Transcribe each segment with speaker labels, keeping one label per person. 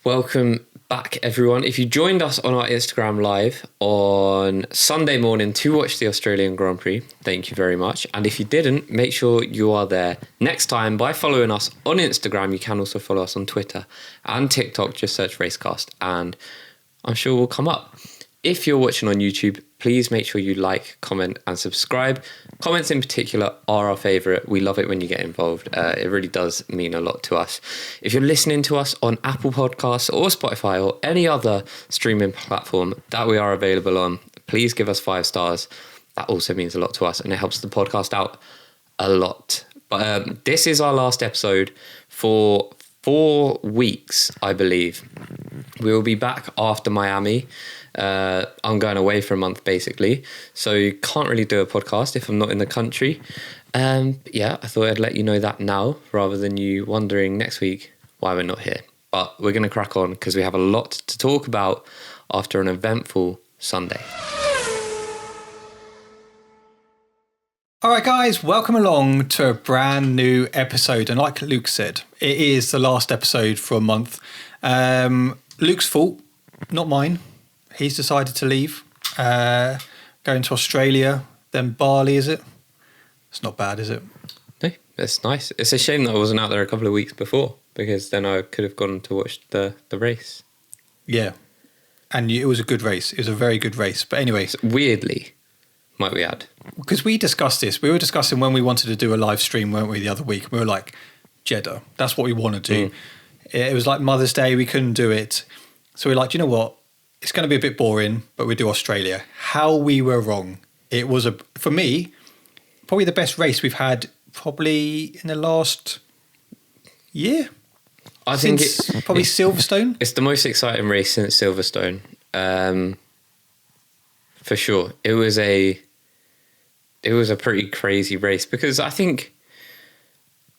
Speaker 1: Welcome back, everyone. If you joined us on our Instagram live on Sunday morning to watch the Australian Grand Prix, thank you very much. And if you didn't, make sure you are there next time by following us on Instagram. You can also follow us on Twitter and TikTok. Just search Racecast and I'm sure we'll come up. If you're watching on YouTube, please make sure you like, comment and subscribe. Comments in particular are our favourite. We love it when you get involved. It really does mean a lot to us. If you're listening to us on Apple Podcasts or Spotify or any other streaming platform that we are available on, please give us 5 stars. That also means a lot to us and it helps the podcast out a lot. But this is our last episode for 4 weeks, I believe. We will be back after Miami. I'm going away for a month basically, so you can't really do a podcast if I'm not in the country. I thought I'd let you know that now rather than you wondering next week why we're not here. But we're going to crack on because we have a lot to talk about after an eventful Sunday.
Speaker 2: All right, guys, welcome along to a brand new episode. And like Luke said, it is the last episode for a month. Luke's fault, not mine. He's decided to leave, going to Australia, then Bali, is it? It's not bad, is it?
Speaker 1: No, it's nice. It's a shame that I wasn't out there a couple of weeks before because then I could have gone to watch the race.
Speaker 2: Yeah, and it was a good race. It was a very good race. But anyway.
Speaker 1: Weirdly, might we add.
Speaker 2: Because we discussed this. We were discussing when we wanted to do a live stream, weren't we, the other week? We were like, Jeddah, that's what we want to do. It was like Mother's Day. We couldn't do it. So we were like, you know what? It's going to be a bit boring, but we do Australia. How we were wrong. It was, for me, probably the best race we've had probably in the last year.
Speaker 1: I think
Speaker 2: it's probably Silverstone.
Speaker 1: It's the most exciting race since Silverstone, for sure. It was a pretty crazy race because I think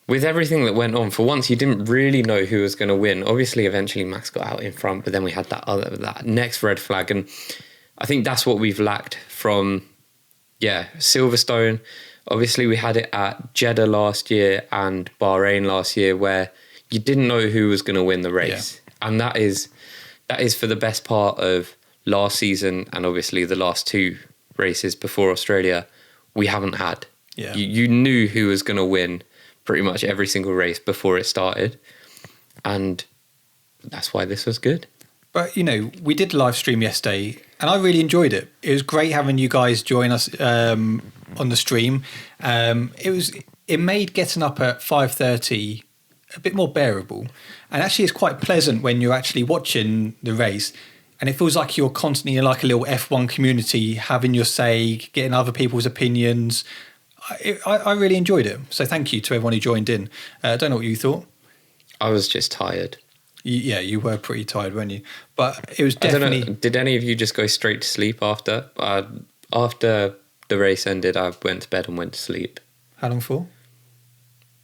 Speaker 1: with everything that went on, for once you didn't really know who was going to win. Obviously, eventually Max got out in front, but then we had that next red flag, and I think that's what we've lacked from Silverstone. Obviously, we had it at Jeddah last year and Bahrain last year, where you didn't know who was going to win the race, and that is for the best part of last season, and obviously the last 2 races before Australia, we haven't had. Yeah, you knew who was going to win pretty much every single race before it started, and that's why this was good.
Speaker 2: But we did a live stream yesterday and I really enjoyed it. It was great having you guys join us on the stream. It made getting up at 5:30 a bit more bearable, and actually it's quite pleasant when you're actually watching the race and it feels like you're constantly in like a little F1 community, having your say, getting other people's opinions. I really enjoyed it. So thank you to everyone who joined in. I don't know what you thought.
Speaker 1: I was just tired.
Speaker 2: You were pretty tired, weren't you? But it was definitely...
Speaker 1: I don't know, did any of you just go straight to sleep after? After the race ended, I went to bed and went to sleep.
Speaker 2: How long for?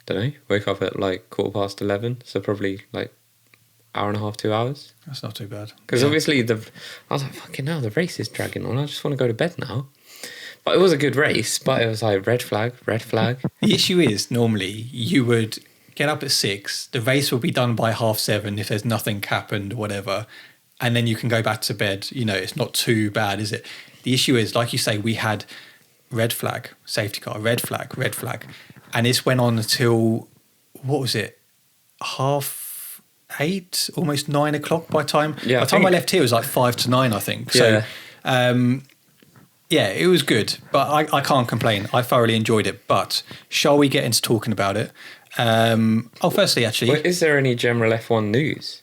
Speaker 1: Don't know. Woke up at like 11:15, so probably like hour and a half, 2 hours.
Speaker 2: That's not too bad.
Speaker 1: Because obviously I was like, fucking hell, the race is dragging on. I just want to go to bed now. But it was a good race, but it was like red flag.
Speaker 2: The issue is normally you would get up at 6, the race will be done by 7:30 if there's nothing happened or whatever, and then you can go back to bed. It's not too bad, is it? The issue is, like you say, we had red flag, safety car, red flag. And this went on until, what was it, 8:30, almost 9 o'clock by the time. Yeah, by the time I left here, it was like 5 to 9, I think. So, it was good, but I can't complain. I thoroughly enjoyed it. But shall we get into talking about it? Firstly, actually...
Speaker 1: Well, is there any general F1 news?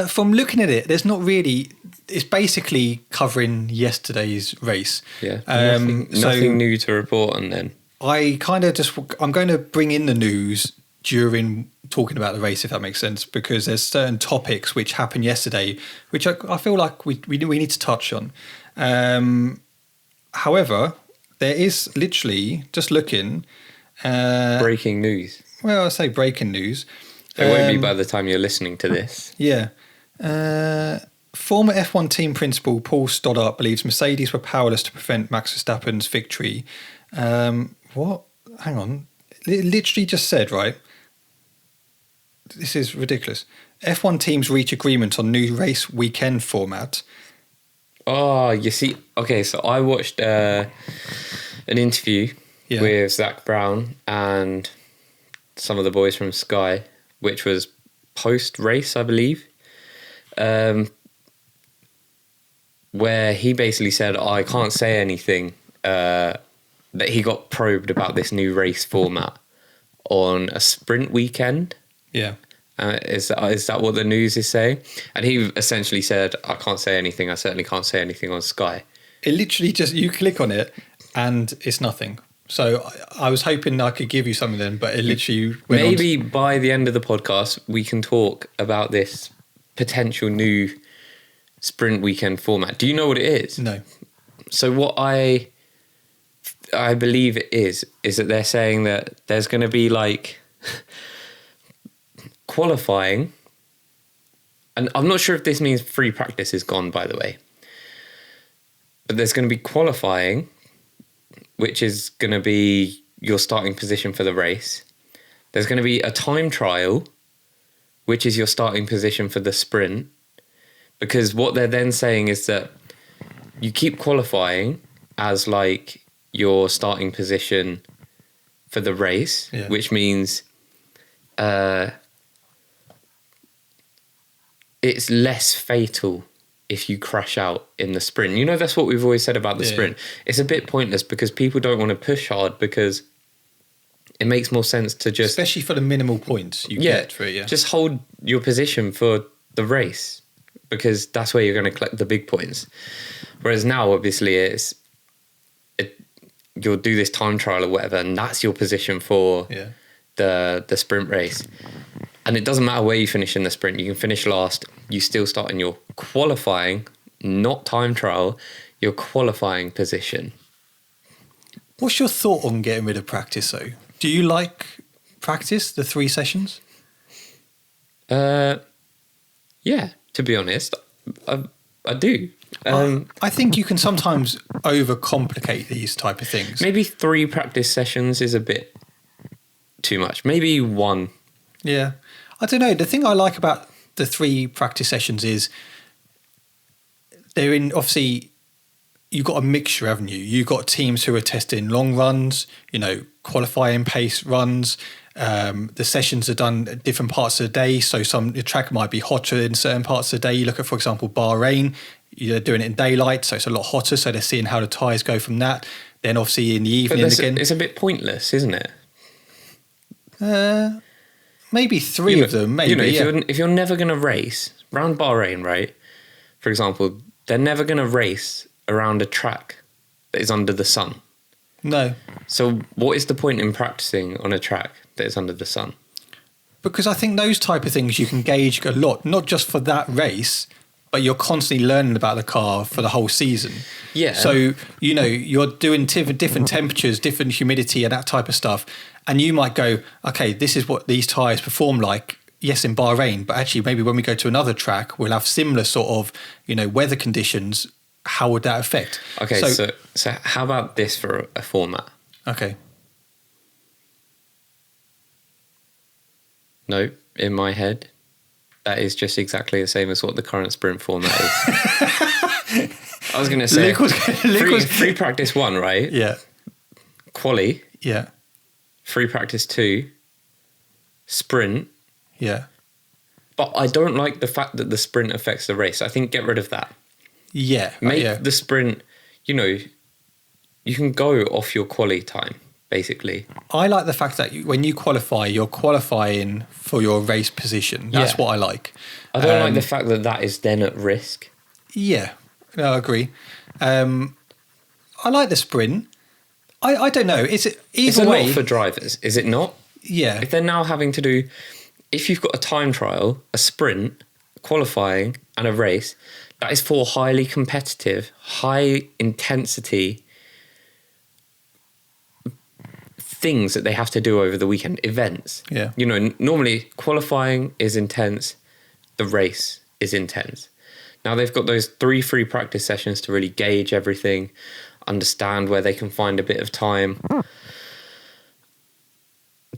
Speaker 2: From looking at it, there's not really... It's basically covering yesterday's race.
Speaker 1: Yeah, nothing new to report on then.
Speaker 2: I'm going to bring in the news during talking about the race, if that makes sense, because there's certain topics which happened yesterday, which I feel like we need to touch on. However, there is literally, just looking...
Speaker 1: breaking news.
Speaker 2: Well, I say breaking news.
Speaker 1: It won't be by the time you're listening to this.
Speaker 2: Yeah. Former F1 team principal Paul Stoddart believes Mercedes were powerless to prevent Max Verstappen's victory. What? Hang on. It literally just said, right? This is ridiculous. F1 teams reach agreement on new race weekend format.
Speaker 1: Oh, you see, okay, so I watched an interview with Zach Brown and some of the boys from Sky, which was post-race, I believe, where he basically said, I can't say anything, that he got probed about this new race format on a sprint weekend.
Speaker 2: Yeah.
Speaker 1: Is that what the news is saying? And he essentially said, I can't say anything. I certainly can't say anything on Sky.
Speaker 2: It literally just, you click on it and it's nothing. So I was hoping I could give you something then, but it literally went
Speaker 1: Maybe by the end of the podcast, we can talk about this potential new sprint weekend format. Do you know what it is?
Speaker 2: No.
Speaker 1: So what I believe it is that they're saying that there's going to be like qualifying, and I'm not sure if this means free practice is gone, by the way, but there's going to be qualifying, which is going to be your starting position for the race. There's going to be a time trial, which is your starting position for the sprint, because what they're then saying is that you keep qualifying as like your starting position for the race, which means it's less fatal if you crash out in the sprint. You know, that's what we've always said about the sprint. It's a bit pointless because people don't want to push hard because it makes more sense to just...
Speaker 2: Especially for the minimal points you get for it,
Speaker 1: just hold your position for the race because that's where you're going to collect the big points. Whereas now, obviously, you'll do this time trial or whatever, and that's your position for the sprint race. And it doesn't matter where you finish in the sprint. You can finish last. You still start in your qualifying, not time trial, your qualifying position.
Speaker 2: What's your thought on getting rid of practice, though? Do you like practice, the 3 sessions?
Speaker 1: Yeah, to be honest, I do.
Speaker 2: I think you can sometimes overcomplicate these type of things.
Speaker 1: Maybe 3 practice sessions is a bit too much. Maybe 1.
Speaker 2: Yeah. I don't know. The thing I like about the 3 practice sessions is they're in, obviously, you've got a mixture, haven't you? You've got teams who are testing long runs, qualifying pace runs. The sessions are done at different parts of the day. So the track might be hotter in certain parts of the day. You look at, for example, Bahrain, you're doing it in daylight, so it's a lot hotter. So they're seeing how the tyres go from that. Then obviously in the evening again.
Speaker 1: It's a bit pointless, isn't it?
Speaker 2: Maybe 3 of them, maybe.
Speaker 1: If you're never going to race around Bahrain, right? For example, they're never going to race around a track that is under the sun.
Speaker 2: No.
Speaker 1: So what is the point in practicing on a track that is under the sun?
Speaker 2: Because I think those type of things you can gauge a lot, not just for that race, but you're constantly learning about the car for the whole season.
Speaker 1: Yeah.
Speaker 2: So, you're doing different temperatures, different humidity and that type of stuff. And you might go, okay, this is what these tyres perform like, yes, in Bahrain, but actually maybe when we go to another track, we'll have similar sort of, weather conditions. How would that affect?
Speaker 1: Okay, so how about this for a format?
Speaker 2: Okay.
Speaker 1: No, in my head, that is just exactly the same as what the current sprint format is. I was going to say, free practice 1, right?
Speaker 2: Yeah.
Speaker 1: Quali.
Speaker 2: Yeah.
Speaker 1: Free practice 2. Sprint.
Speaker 2: Yeah.
Speaker 1: But I don't like the fact that the sprint affects the race. I think get rid of that.
Speaker 2: Yeah.
Speaker 1: Make the sprint, you can go off your quali time, basically.
Speaker 2: I like the fact that when you qualify, you're qualifying for your race position. That's what I like.
Speaker 1: I don't like the fact that that is then at risk.
Speaker 2: Yeah, no, I agree. I like the sprint. I don't know. It's a
Speaker 1: lot for drivers, is it not?
Speaker 2: Yeah.
Speaker 1: If they're now having to do, if you've got a time trial, a sprint, qualifying, and a race, that is 4 highly competitive, high intensity things that they have to do over the weekend, events.
Speaker 2: Yeah.
Speaker 1: Normally qualifying is intense, the race is intense. Now they've got those 3 free practice sessions to really gauge everything, understand where they can find a bit of time,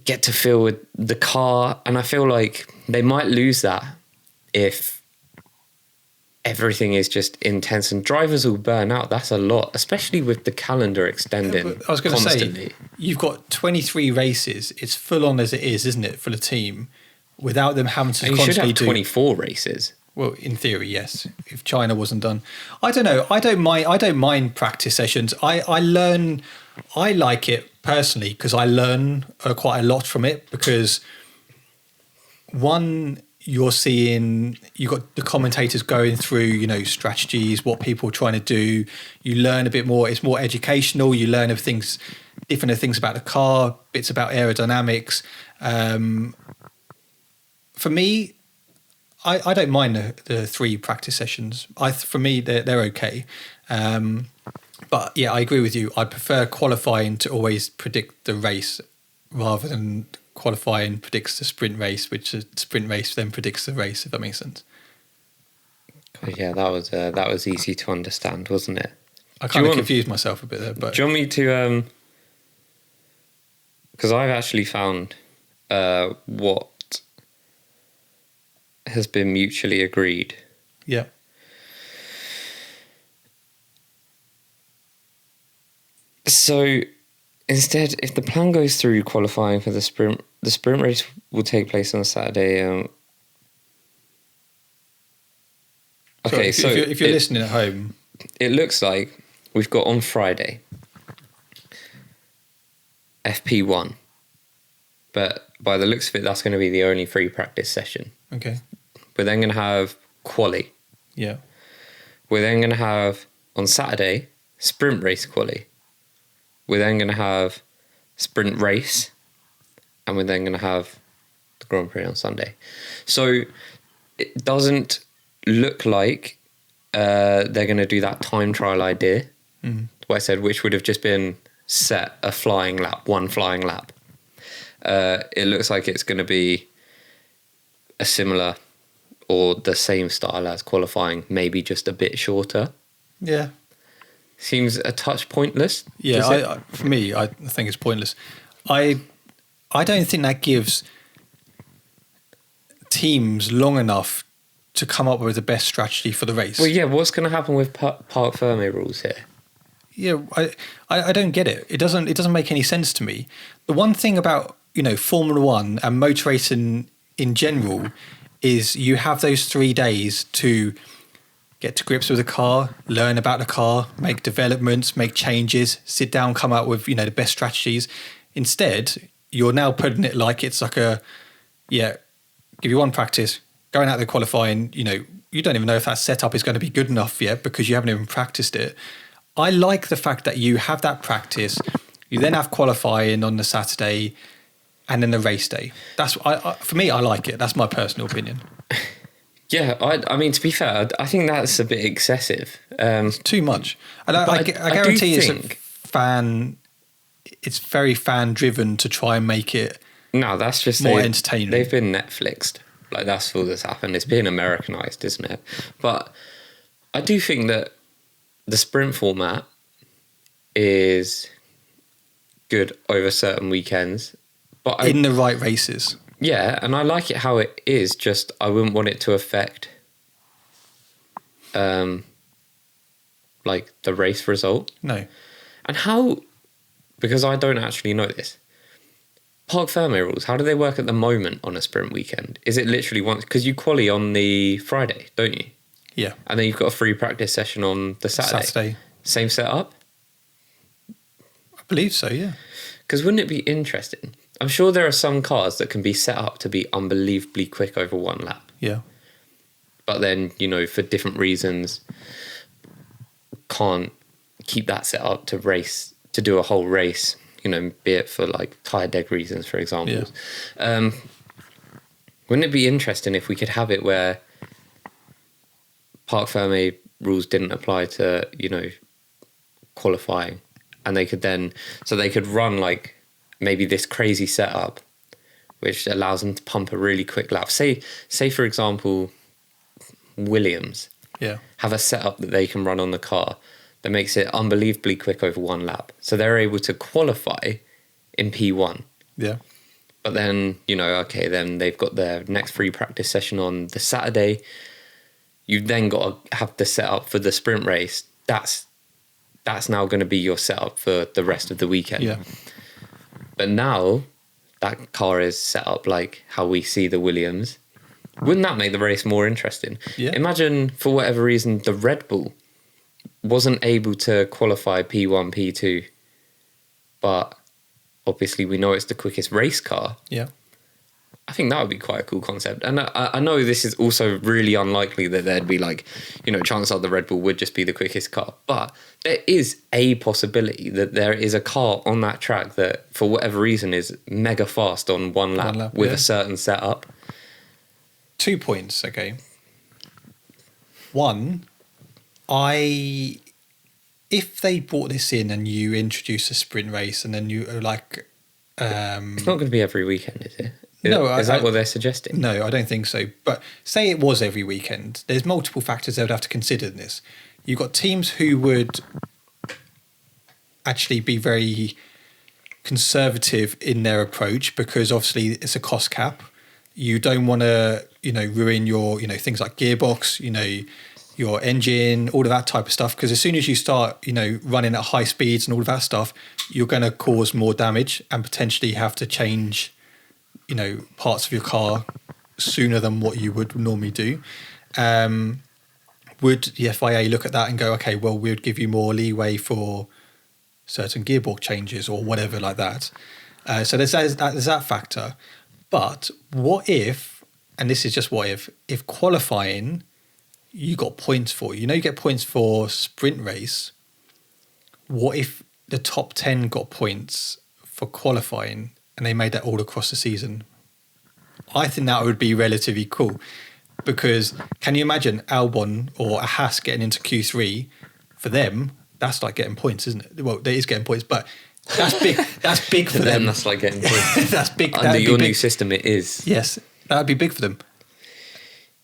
Speaker 1: get to feel with the car, and I feel like they might lose that if everything is just intense and drivers will burn out. That's a lot, especially with the calendar extending.
Speaker 2: I was going to
Speaker 1: constantly.
Speaker 2: say, you've got 23 races. It's full on as it is, isn't it, for the team, without them having to
Speaker 1: And you should
Speaker 2: constantly
Speaker 1: have 24 races.
Speaker 2: Well, in theory, yes. If China wasn't done, I don't know. I don't mind practice sessions. I learn. I like it personally because I learn quite a lot from it. Because one, you're seeing, you got the commentators going through, strategies, what people are trying to do. You learn a bit more. It's more educational. You learn of things, different things about the car, bits about aerodynamics. For me, I don't mind the 3 practice sessions. For me, they're okay. But yeah, I agree with you. I prefer qualifying to always predict the race rather than qualifying predicts the sprint race, which the sprint race then predicts the race, if that makes sense.
Speaker 1: Yeah, that was easy to understand, wasn't it?
Speaker 2: I kind of confused myself a bit there. But
Speaker 1: do you want me to... Because I've actually found what has been mutually agreed.
Speaker 2: Yeah.
Speaker 1: So instead, if the plan goes through qualifying for the sprint race will take place on Saturday. Okay,
Speaker 2: so if you're listening at home,
Speaker 1: it looks like we've got on Friday FP1, but by the looks of it, that's going to be the only free practice session.
Speaker 2: Okay.
Speaker 1: We're then going to have quali.
Speaker 2: Yeah.
Speaker 1: We're then going to have on Saturday sprint race quali. We're then going to have sprint race, and we're then going to have the Grand Prix on Sunday. So it doesn't look like they're going to do that time trial idea, what I said, which would have just been set a flying lap, one flying lap. It looks like it's going to be a similar or the same style as qualifying, maybe just a bit shorter.
Speaker 2: Yeah.
Speaker 1: Seems a touch pointless.
Speaker 2: Yeah, for me, I think it's pointless. I don't think that gives teams long enough to come up with the best strategy for the race.
Speaker 1: Well, yeah, what's going to happen with Parc Ferme rules here?
Speaker 2: Yeah, I don't get it. It doesn't make any sense to me. The one thing about, Formula One and motor racing in general is you have those 3 days to get to grips with the car, learn about the car, make developments, make changes, sit down, come out with, the best strategies. Instead, you're now putting it like it's like give you one practice, going out there qualifying, you don't even know if that setup is going to be good enough yet because you haven't even practiced it. I like the fact that you have that practice, you then have qualifying on the Saturday and then the race day. That's for me, I like it. That's my personal opinion.
Speaker 1: Yeah, I mean, to be fair, I think that's a bit excessive.
Speaker 2: It's too much. And I guarantee it's very fan driven to try and make it
Speaker 1: that's just
Speaker 2: more entertaining.
Speaker 1: They've been Netflixed. Like, that's all that's happened. It's been Americanized, isn't it? But I do think that the sprint format is good over certain weekends. But
Speaker 2: in the right races.
Speaker 1: Yeah, and I like it how it is, just I wouldn't want it to affect like the race result.
Speaker 2: No.
Speaker 1: And how, because I don't actually know this, Parc Ferme rules, how do they work at the moment on a sprint weekend? Is it literally once, because you quali on the Friday, don't you?
Speaker 2: Yeah.
Speaker 1: And then you've got a free practice session on the Saturday. Same setup?
Speaker 2: I believe so, yeah.
Speaker 1: Because wouldn't it be interesting? I'm sure there are some cars that can be set up to be unbelievably quick over one lap.
Speaker 2: Yeah.
Speaker 1: But then, for different reasons, can't keep that set up to do a whole race, be it for like tyre deg reasons, for example. Yeah. Wouldn't it be interesting if we could have it where Parc Ferme rules didn't apply to, qualifying, and they could run like maybe this crazy setup which allows them to pump a really quick lap. Say for example, Williams have a setup that they can run on the car that makes it unbelievably quick over one lap. So they're able to qualify in P1.
Speaker 2: Yeah.
Speaker 1: But then, okay, then they've got their next free practice session on the Saturday. You've then got to have the setup for the sprint race. That's now going to be your setup for the rest of the weekend.
Speaker 2: Yeah.
Speaker 1: But now that car is set up like how we see the Williams. Wouldn't that make the race more interesting?
Speaker 2: Yeah.
Speaker 1: Imagine, for whatever reason, the Red Bull wasn't able to qualify P1, P2, but obviously we know it's the quickest race car.
Speaker 2: Yeah.
Speaker 1: I think that would be quite a cool concept. And I know this is also really unlikely that there'd be like, chances are the Red Bull would just be the quickest car. But there is a possibility that there is a car on that track that, for whatever reason, is mega fast on one lap with a certain setup.
Speaker 2: 2 points, okay. One, if they brought this in and you introduce a sprint race and then you like...
Speaker 1: it's not going to be every weekend, is it?
Speaker 2: No,
Speaker 1: is that what they're suggesting?
Speaker 2: No, I don't think so. But say it was every weekend. There's multiple factors they would have to consider in this. You've got teams who would actually be very conservative in their approach because obviously it's a cost cap. You don't want to, ruin your, things like gearbox, your engine, all of that type of stuff. Because as soon as you start, running at high speeds and all of that stuff, you're going to cause more damage and potentially have to change parts of your car sooner than what you would normally do. Would the FIA look at that and go, okay, well, we would give you more leeway for certain gearbox changes or whatever like that? So there's that factor. But what if, and this is just what if qualifying, you got points for, you get points for sprint race. What if the top 10 got points for qualifying and they made that all across the season? I think that would be relatively cool because can you imagine Albon or a Haas getting into Q3? For them, that's like getting points, isn't it? Well, it is getting points, but that's big. That's big for them.
Speaker 1: That's like getting points.
Speaker 2: That's big.
Speaker 1: Under your new system, it is.
Speaker 2: Yes, that would be big for them.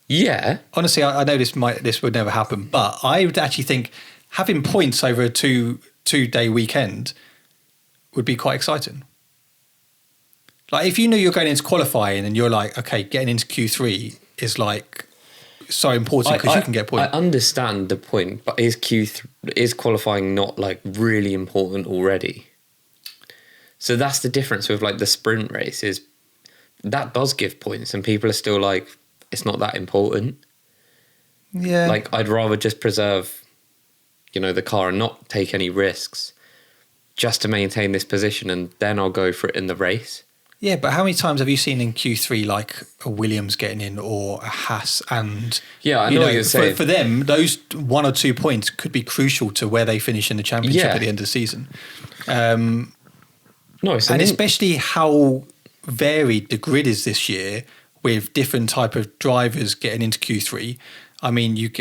Speaker 1: Yeah.
Speaker 2: Honestly, I know this would never happen, but I would actually think having points over a two-day weekend would be quite exciting. Like if you knew you're going into qualifying and you're like, okay, getting into Q3 is like so important because you can get points.
Speaker 1: I understand the point, but is qualifying not like really important already? So that's the difference with like the sprint race is that does give points and people are still like, it's not that important.
Speaker 2: Yeah.
Speaker 1: Like I'd rather just preserve, the car and not take any risks just to maintain this position and then I'll go for it in the race.
Speaker 2: Yeah, but how many times have you seen in Q3 like a Williams getting in or a Haas and...
Speaker 1: Yeah, I know what you're saying.
Speaker 2: For them, those 1 or 2 points could be crucial to where they finish in the championship at the end of the season. And especially how varied the grid is this year with different type of drivers getting into Q3. I mean, you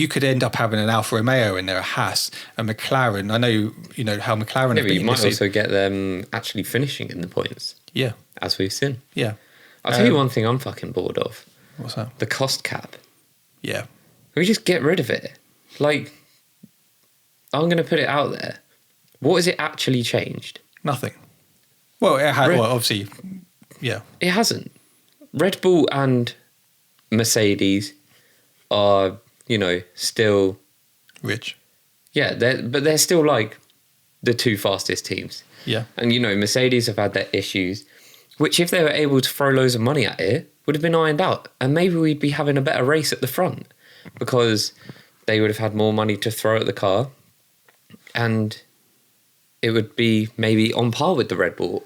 Speaker 2: could end up having an Alfa Romeo in there, a Haas, a McLaren. I know, how McLaren have been.
Speaker 1: You might also get them actually finishing in the points.
Speaker 2: Yeah.
Speaker 1: As we've seen.
Speaker 2: Yeah.
Speaker 1: I'll tell you one thing I'm fucking bored of.
Speaker 2: What's that?
Speaker 1: The cost cap.
Speaker 2: Yeah.
Speaker 1: Can we just get rid of it? Like, I'm going to put it out there. What has it actually changed?
Speaker 2: Nothing. Well, it had, obviously, yeah.
Speaker 1: It hasn't. Red Bull and Mercedes are... still
Speaker 2: rich.
Speaker 1: Yeah, they're still like the two fastest teams.
Speaker 2: Yeah.
Speaker 1: And Mercedes have had their issues, which if they were able to throw loads of money at it, would have been ironed out. And maybe we'd be having a better race at the front because they would have had more money to throw at the car and it would be maybe on par with the Red Bull.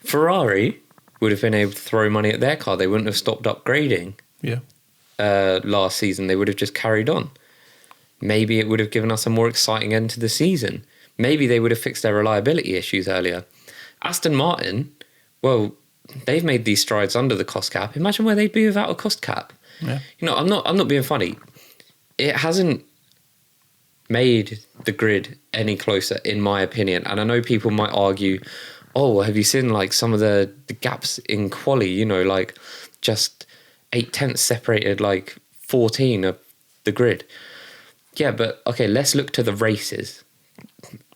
Speaker 1: Ferrari would have been able to throw money at their car. They wouldn't have stopped upgrading.
Speaker 2: Yeah.
Speaker 1: Last season, they would have just carried on. Maybe it would have given us a more exciting end to the season. Maybe they would have fixed their reliability issues earlier. Aston Martin, well, they've made these strides under the cost cap. Imagine where they'd be without a cost cap.
Speaker 2: Yeah.
Speaker 1: I'm not being funny. It hasn't made the grid any closer, in my opinion. And I know people might argue, oh, have you seen like some of the gaps in quali? Like just 8/10 separated like 14 of the grid. Yeah, but okay, let's look to the races.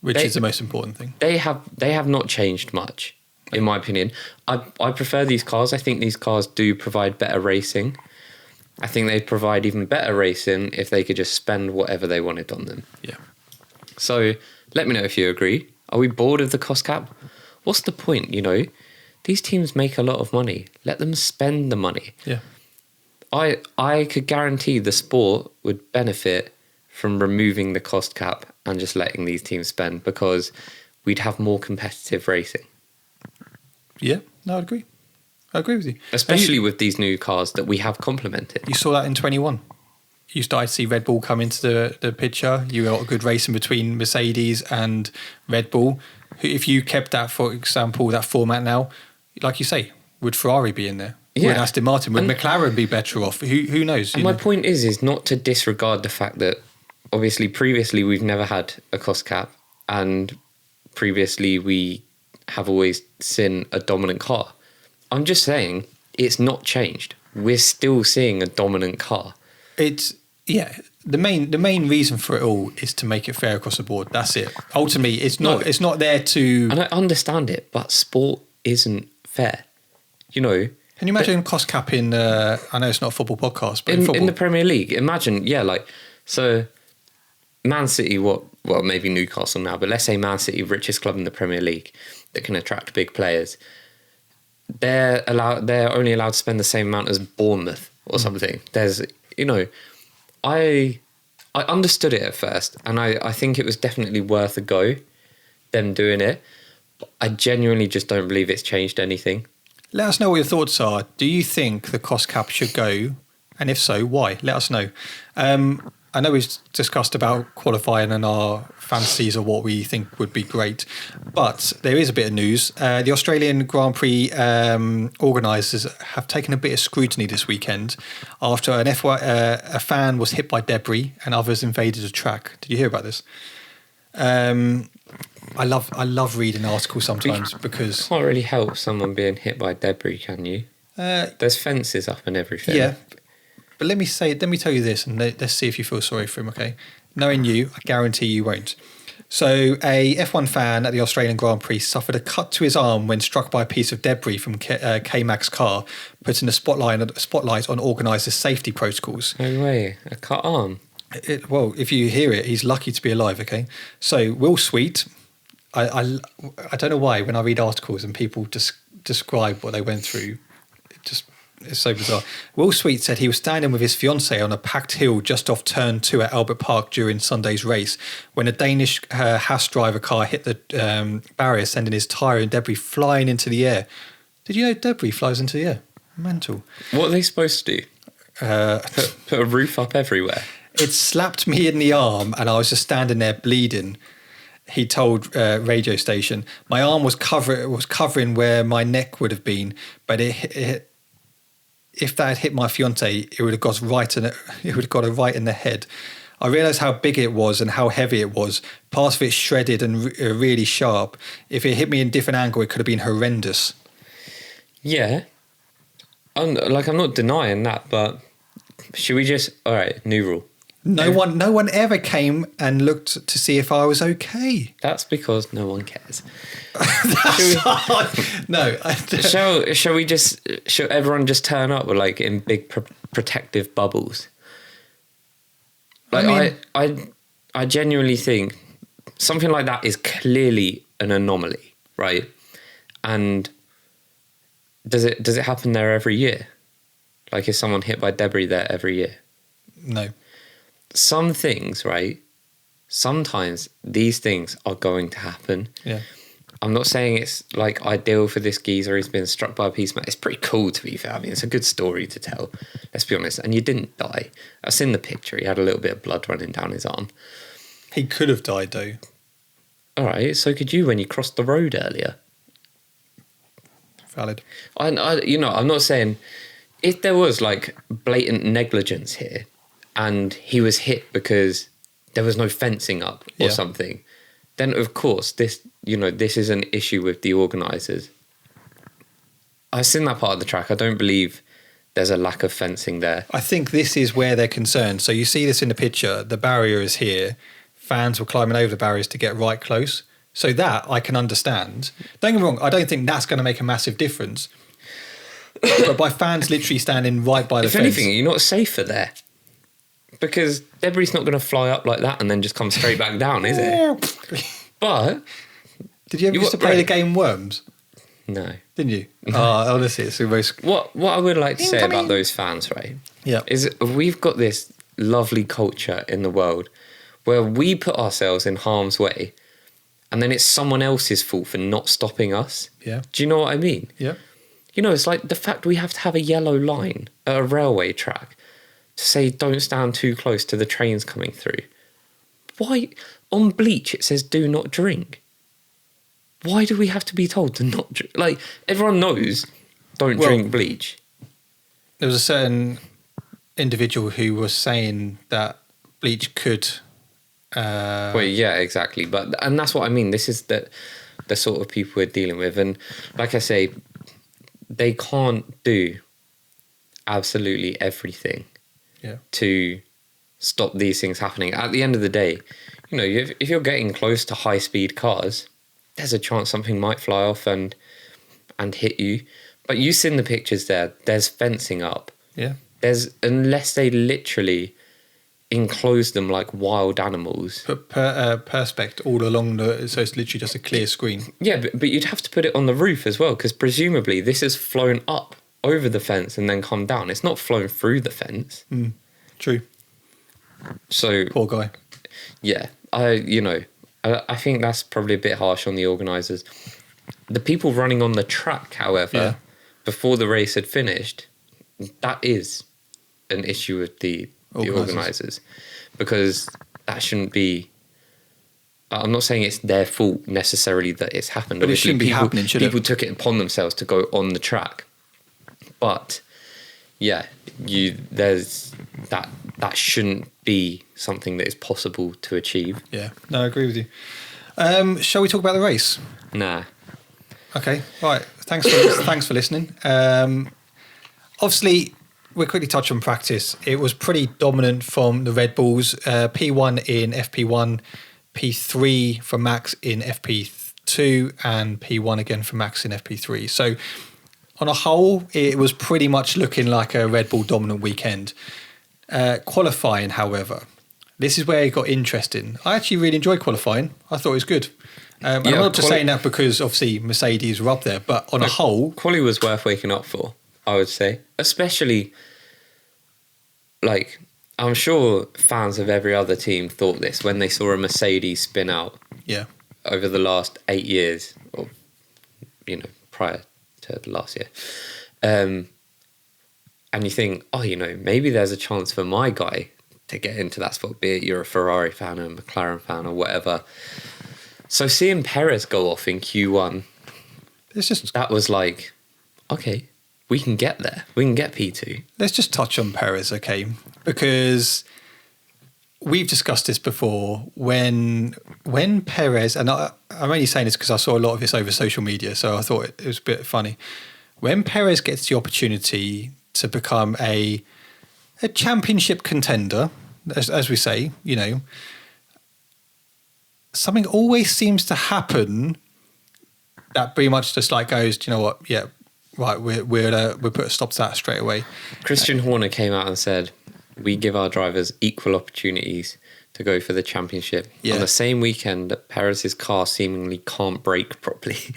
Speaker 2: Which is the most important thing.
Speaker 1: They have not changed much. in my opinion. I prefer these cars. I think these cars do provide better racing. I think they'd provide even better racing if they could just spend whatever they wanted on them.
Speaker 2: Yeah.
Speaker 1: So let me know if you agree. Are we bored of the cost cap? What's the point, you know? These teams make a lot of money. Let them spend the money.
Speaker 2: Yeah.
Speaker 1: I could guarantee the sport would benefit from removing the cost cap and just letting these teams spend, because we'd have more competitive racing.
Speaker 2: Yeah, no, I'd agree. I agree with you.
Speaker 1: Especially with these new cars that we have complemented.
Speaker 2: You saw that in 21. You started to see Red Bull come into the picture. You got a good racing between Mercedes and Red Bull. If you kept that, for example, that format now, like you say, would Ferrari be in there?
Speaker 1: Yeah.
Speaker 2: Would Aston Martin, would McLaren be better off? Who knows?
Speaker 1: And my point is not to disregard the fact that obviously previously we've never had a cost cap, and previously we have always seen a dominant car. I'm just saying it's not changed. We're still seeing a dominant car.
Speaker 2: It's the main reason for it all is to make it fair across the board. That's it. Ultimately, it's not there to.
Speaker 1: And I understand it, but sport isn't fair. You know.
Speaker 2: Can you imagine cost cap in? I know it's not a football podcast, but
Speaker 1: in the Premier League, imagine, so Man City, well, maybe Newcastle now, but let's say Man City, richest club in the Premier League that can attract big players. They're only allowed to spend the same amount as Bournemouth or something. There's, you know, I understood it at first, and I think it was definitely worth a go, them doing it. But I genuinely just don't believe it's changed anything.
Speaker 2: Let us know what your thoughts are. Do you think the cost cap should go? And if so, why? Let us know. I know we've discussed about qualifying and our fantasies of what we think would be great, but there is a bit of news. The Australian Grand Prix organisers have taken a bit of scrutiny this weekend after a fan was hit by debris and others invaded the track. Did you hear about this? I love reading articles sometimes because
Speaker 1: can't really help someone being hit by debris, can you? There's fences up and everything.
Speaker 2: Yeah. But let me tell you this, and let's see if you feel sorry for him, okay? Knowing you, I guarantee you won't. So a F1 fan at the Australian Grand Prix suffered a cut to his arm when struck by a piece of debris from K-Mag's car, putting a spotlight on organisers' safety protocols.
Speaker 1: No way, a cut arm.
Speaker 2: Well, if you hear it, he's lucky to be alive, okay? So Will Sweet, I don't know why when I read articles and people just describe what they went through, it's so bizarre. Will Sweet said he was standing with his fiancée on a packed hill just off turn 2 at Albert Park during Sunday's race when a Danish Haas driver car hit the barrier, sending his tyre and debris flying into the air. Did you know debris flies into the air? Mental.
Speaker 1: What are they supposed to do? Put a roof up everywhere?
Speaker 2: It slapped me in the arm and I was just standing there bleeding. He told radio station, my arm was covering where my neck would have been, but if that had hit my fiance, it would have got her right in the head. I realised how big it was and how heavy it was. Parts of it shredded and really sharp. If it hit me in a different angle, it could have been horrendous.
Speaker 1: Yeah, I'm not denying that, but should we just new rule?
Speaker 2: No one ever came and looked to see if I was okay.
Speaker 1: That's because no one cares.
Speaker 2: No.
Speaker 1: Shall everyone just turn up with in big protective bubbles? I genuinely think something like that is clearly an anomaly, right? And does it happen there every year? Is someone hit by debris there every year?
Speaker 2: No.
Speaker 1: Some things, right? Sometimes these things are going to happen.
Speaker 2: Yeah.
Speaker 1: I'm not saying it's ideal for this geezer who's been struck by a piece of metal. It's pretty cool, to be fair. I mean, it's a good story to tell. Let's be honest. And you didn't die. I've seen the picture. He had a little bit of blood running down his arm.
Speaker 2: He could have died, though.
Speaker 1: All right. So could you when you crossed the road earlier.
Speaker 2: Valid.
Speaker 1: I'm not saying if there was blatant negligence here, and he was hit because there was no fencing up or something, then of course this is an issue with the organisers. I've seen that part of the track. I don't believe there's a lack of fencing there.
Speaker 2: I think this is where they're concerned. So you see this in the picture. The barrier is here. Fans were climbing over the barriers to get right close. So that I can understand. Don't get me wrong, I don't think that's going to make a massive difference. But by fans literally standing right by the
Speaker 1: If
Speaker 2: fence.
Speaker 1: anything, you're not safer there. Because debris not going to fly up like that and then just come straight back down, is it? But...
Speaker 2: Did you ever used to play the game Worms?
Speaker 1: No.
Speaker 2: Didn't you? Oh, honestly, it's the most...
Speaker 1: What I would like to say about those fans, right, is we've got this lovely culture in the world where we put ourselves in harm's way and then it's someone else's fault for not stopping us.
Speaker 2: Yeah.
Speaker 1: Do you know what I mean?
Speaker 2: Yeah.
Speaker 1: You know, it's like the fact we have to have a yellow line at a railway track to say don't stand too close to the trains coming through. Why? On bleach it says do not drink. Why do we have to be told to not drink? Like, everyone knows don't drink bleach.
Speaker 2: There was a certain individual who was saying that bleach could...
Speaker 1: Well, yeah, exactly. And that's what I mean. This is the sort of people we're dealing with. And like I say, they can't do absolutely everything to stop these things happening. At the end of the day, you know, if you're getting close to high-speed cars, there's a chance something might fly off and hit you. But you've seen the pictures there. There's fencing up.
Speaker 2: Yeah.
Speaker 1: Unless they literally enclose them like wild animals.
Speaker 2: Put perspex all along so it's literally just a clear screen.
Speaker 1: Yeah, but you'd have to put it on the roof as well, because presumably this has flown up over the fence and then come down. It's not flown through the fence.
Speaker 2: True.
Speaker 1: So
Speaker 2: poor guy.
Speaker 1: Yeah, I think that's probably a bit harsh on the organisers. The people running on the track, however, before the race had finished, that is an issue with the organisers, because that shouldn't be... I'm not saying it's their fault necessarily that it's happened.
Speaker 2: But it shouldn't be happening, should it?
Speaker 1: People took it upon themselves to go on the track. But, yeah, there's that shouldn't be something that is possible to achieve.
Speaker 2: Yeah, no, I agree with you. Shall we talk about the race?
Speaker 1: Nah.
Speaker 2: Okay, right. Thanks for listening. Obviously, we'll quickly touch on practice. It was pretty dominant from the Red Bulls. P1 in FP1, P3 for Max in FP2, and P1 again for Max in FP3. So, on a whole, it was pretty much looking like a Red Bull dominant weekend. Qualifying, however, this is where it got interesting. I actually really enjoyed qualifying. I thought it was good. I'm not just saying that because obviously Mercedes were up there, but on a whole...
Speaker 1: Quali was worth waking up for, I would say. Especially, like, I'm sure fans of every other team thought this when they saw a Mercedes spin out over the last 8 years, or, prior to last year. And you think, maybe there's a chance for my guy to get into that spot, be it you're a Ferrari fan or a McLaren fan or whatever. So seeing Perez go off in Q1, that was like, okay, we can get there. We can get P2.
Speaker 2: Let's just touch on Perez, okay? Because we've discussed this before. When Perez, and I'm only saying this because I saw a lot of this over social media, so I thought it was a bit funny. When Perez gets the opportunity to become a championship contender, as we say, something always seems to happen that pretty much just like goes, do you know what? Yeah, right. We'll put a stop to that straight away.
Speaker 1: Christian Horner came out and said, "We give our drivers equal opportunities to go for the championship." Yeah. On the same weekend that Perez's car seemingly can't brake properly.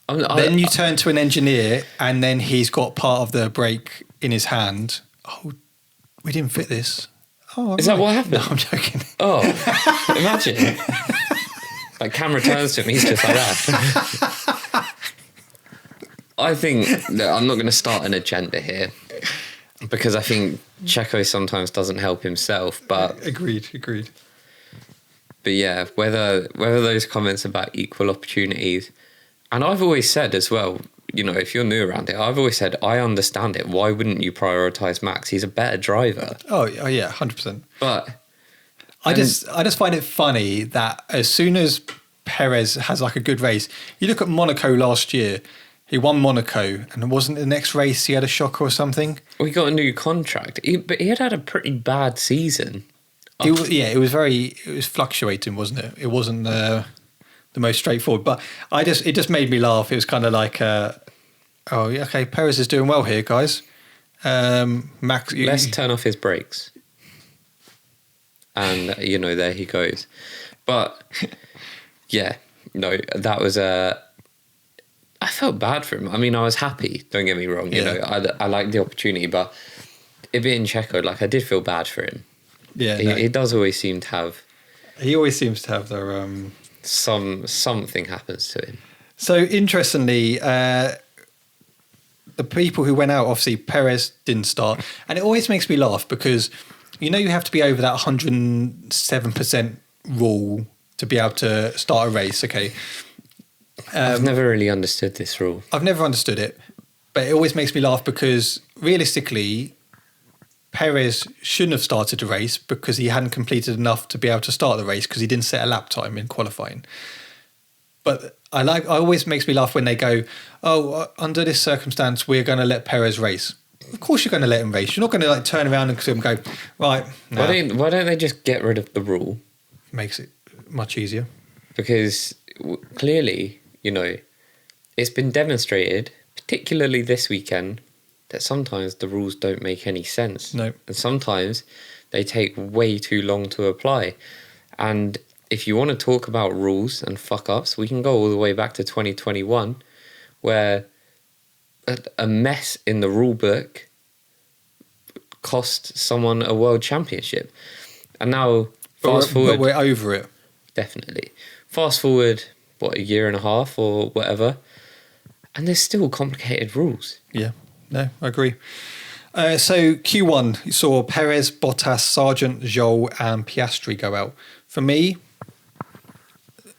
Speaker 2: Then you turn to an engineer, and then he's got part of the brake in his hand. Oh, we didn't fit this. Oh,
Speaker 1: is that what happened?
Speaker 2: No, I'm joking.
Speaker 1: Oh, imagine. Like, camera turns to him, he's just like that. I think that I'm not going to start an agenda here, because I think Checo sometimes doesn't help himself. But
Speaker 2: agreed.
Speaker 1: But yeah, whether those comments about equal opportunities, and I've always said as well, if you're new around it, I've always said, I understand it. Why wouldn't you prioritise Max? He's a better driver.
Speaker 2: Oh yeah, 100%.
Speaker 1: But
Speaker 2: I just find it funny that as soon as Perez has like a good race, you look at Monaco last year. He won Monaco, and it wasn't the next race he had a shocker or something.
Speaker 1: Well, he got a new contract, but he had a pretty bad season
Speaker 2: It was fluctuating, wasn't it? It wasn't the most straightforward, but it just made me laugh. It was kind of like, okay, Perez is doing well here, guys. Max,
Speaker 1: let's turn off his brakes. And, there he goes. But, yeah, no, that was I felt bad for him. I mean, I was happy, don't get me wrong. I liked the opportunity, but it being Checo, I did feel bad for him.
Speaker 2: Yeah.
Speaker 1: He does always seem to have...
Speaker 2: He always seems to have their...
Speaker 1: Something happens to him.
Speaker 2: So, interestingly... the people who went out, obviously Perez didn't start, and it always makes me laugh because you have to be over that 107% rule to be able to start a race. Okay,
Speaker 1: I've never really understood this rule.
Speaker 2: I've never understood it, but it always makes me laugh because realistically, Perez shouldn't have started the race because he hadn't completed enough to be able to start the race because he didn't set a lap time in qualifying. But I always makes me laugh when they go, under this circumstance, we're going to let Perez race. Of course you're going to let him race. You're not going to turn around and go, right. Nah.
Speaker 1: Why don't they just get rid of the rule?
Speaker 2: Makes it much easier.
Speaker 1: Because clearly, it's been demonstrated, particularly this weekend, that sometimes the rules don't make any sense.
Speaker 2: No.
Speaker 1: And sometimes they take way too long to apply. And if you want to talk about rules and fuck-ups, we can go all the way back to 2021, where a mess in the rule book cost someone a world championship. And now, fast forward...
Speaker 2: But we're over it.
Speaker 1: Definitely. Fast forward, a year and a half or whatever, and there's still complicated rules.
Speaker 2: Yeah, no, I agree. So Q1, you saw Perez, Bottas, Sargent, Zhou and Piastri go out. For me...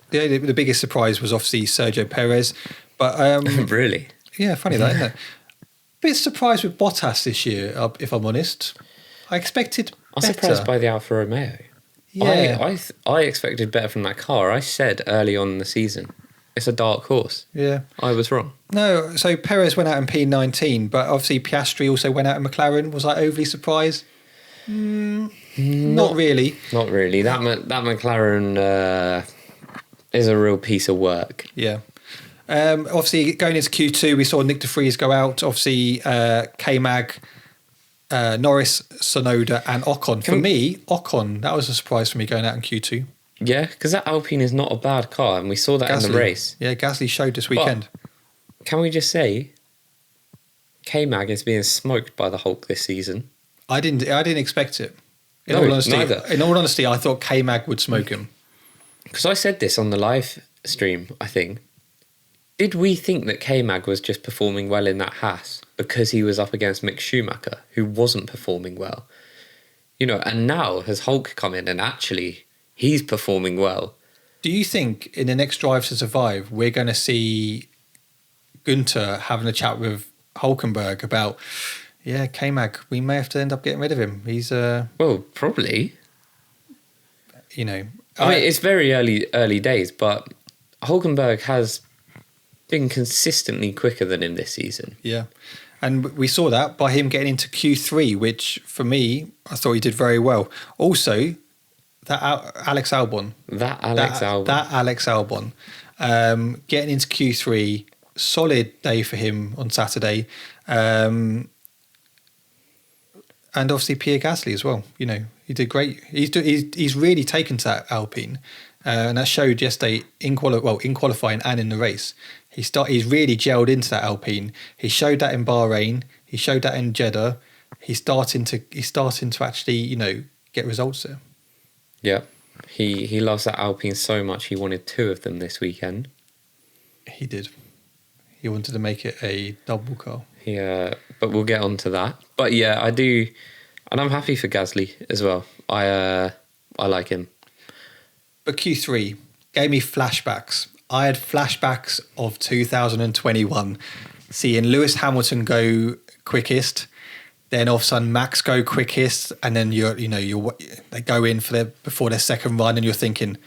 Speaker 2: The biggest surprise was obviously Sergio Perez, but
Speaker 1: really,
Speaker 2: yeah, funny that, isn't it? Bit surprised with Bottas this year, if I'm honest. I expected.
Speaker 1: I'm
Speaker 2: better.
Speaker 1: surprised by the Alfa Romeo.
Speaker 2: Yeah,
Speaker 1: I expected better from that car. I said early on in the season, it's a dark horse.
Speaker 2: Yeah,
Speaker 1: I was wrong.
Speaker 2: No, so Perez went out in P19, but obviously Piastri also went out in McLaren. Was I overly surprised? Not really.
Speaker 1: Not really. That McLaren. Is a real piece of work.
Speaker 2: Yeah. Obviously, going into Q2, we saw Nick de Vries go out. Obviously, K-Mag, Norris, Sonoda, and Ocon. For me, Ocon, that was a surprise for me going out in Q2.
Speaker 1: Yeah, because that Alpine is not a bad car, and we saw that in the race.
Speaker 2: Yeah, Gasly showed this weekend.
Speaker 1: But can we just say, K-Mag is being smoked by the Hulk this season?
Speaker 2: I didn't expect it. In all honesty, I thought K-Mag would smoke him.
Speaker 1: Because I said this on the live stream, I think. Did we think that K-Mag was just performing well in that Haas because he was up against Mick Schumacher, who wasn't performing well? And now has Hulk come in and actually he's performing well.
Speaker 2: Do you think in the next Drive to Survive, we're going to see Gunter having a chat with Hulkenberg about, K-Mag, we may have to end up getting rid of him. He's...
Speaker 1: Well, probably.
Speaker 2: I
Speaker 1: mean, it's very early days, but Hulkenberg has been consistently quicker than him this season.
Speaker 2: Yeah. And we saw that by him getting into Q3, which for me, I thought he did very well. Also, that Alex Albon.
Speaker 1: That Alex Albon.
Speaker 2: Getting into Q3, solid day for him on Saturday. And obviously Pierre Gasly as well. He did great. He's really taken to that Alpine, and that showed yesterday in qualifying and in the race. He's really gelled into that Alpine. He showed that in Bahrain. He showed that in Jeddah. He's starting to actually get results there.
Speaker 1: Yeah, he loves that Alpine so much. He wanted 2 of them this weekend.
Speaker 2: He did. He wanted to make it a double car.
Speaker 1: Yeah, but we'll get on to that. But yeah, I do, and I'm happy for Gasly as well. I like him.
Speaker 2: But Q3 gave me flashbacks. I had flashbacks of 2021, seeing Lewis Hamilton go quickest, then all of a sudden Max go quickest, and then they go in before their second run, and you're thinking,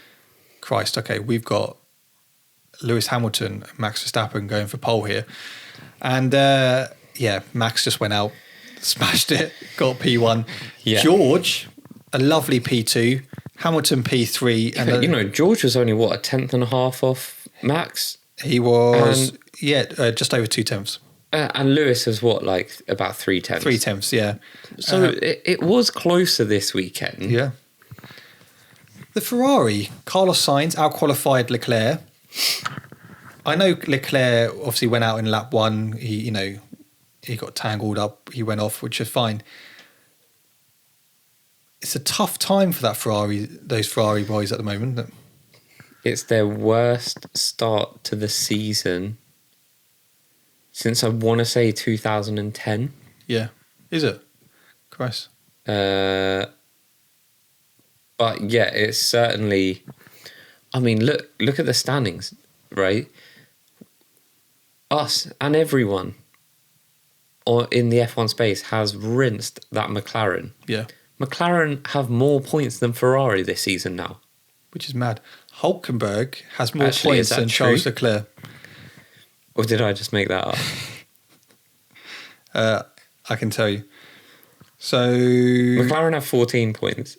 Speaker 2: Christ, okay, we've got Lewis Hamilton, Max Verstappen going for pole here. And Max just went out, smashed it, got P1. Yeah. George, a lovely P2, Hamilton P3, and
Speaker 1: George was only a tenth and a half off Max.
Speaker 2: he was just over 2/10.
Speaker 1: And Lewis was about 3/10.
Speaker 2: 3/10, yeah.
Speaker 1: So it was closer this weekend.
Speaker 2: Yeah. The Ferrari, Carlos Sainz out-qualified Leclerc. I know Leclerc obviously went out in lap 1. He got tangled up. He went off, which is fine. It's a tough time for those Ferrari boys at the moment. Isn't it?
Speaker 1: It's their worst start to the season since I want to say 2010.
Speaker 2: Yeah. Is it? Christ.
Speaker 1: But yeah, it's certainly. I mean, look at the standings, right? Us and everyone in the F1 space has rinsed that McLaren.
Speaker 2: Yeah.
Speaker 1: McLaren have more points than Ferrari this season now.
Speaker 2: Which is mad. Hulkenberg has more
Speaker 1: Actually,
Speaker 2: points than
Speaker 1: true?
Speaker 2: Charles Leclerc.
Speaker 1: Or did I just make that up?
Speaker 2: I can tell you. So
Speaker 1: McLaren have 14 points.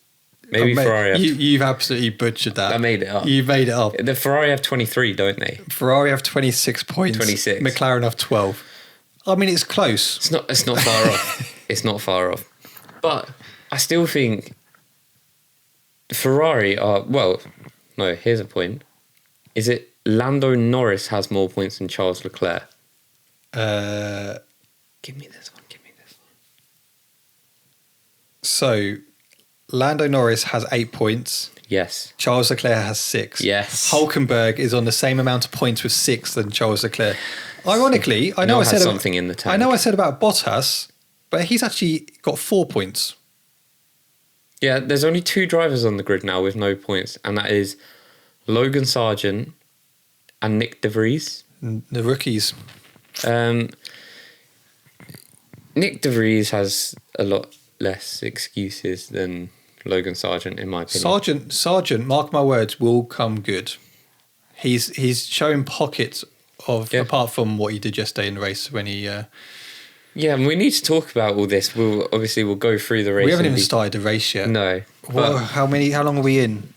Speaker 1: Maybe Ferrari have...
Speaker 2: You've absolutely butchered that.
Speaker 1: I made it up.
Speaker 2: You made it up.
Speaker 1: The Ferrari have 23, don't they?
Speaker 2: Ferrari have 26 points.
Speaker 1: 26.
Speaker 2: McLaren have 12. I mean, it's close.
Speaker 1: It's not far off. It's not far off. But I still think Ferrari are... Well, no, here's a point. Is it Lando Norris has more points than Charles Leclerc? Give me this one.
Speaker 2: So, Lando Norris has 8 points.
Speaker 1: Yes.
Speaker 2: Charles Leclerc has 6.
Speaker 1: Yes.
Speaker 2: Hulkenberg is on the same amount of points with 6 than Charles Leclerc. Ironically, I know I said
Speaker 1: something in the tank.
Speaker 2: I know I said about Bottas, but he's actually got 4 points.
Speaker 1: Yeah, there's only 2 drivers on the grid now with no points, and that is Logan Sargent and Nick De Vries.
Speaker 2: The rookies.
Speaker 1: Nick De Vries has a lot less excuses than Logan Sargent, in my opinion.
Speaker 2: Sargent, mark my words, will come good. He's showing pockets of, apart from what he did yesterday in the race when he...
Speaker 1: Yeah, and we need to talk about all this. We'll go through the race.
Speaker 2: We haven't even started the race yet.
Speaker 1: No.
Speaker 2: Well, how long are we in?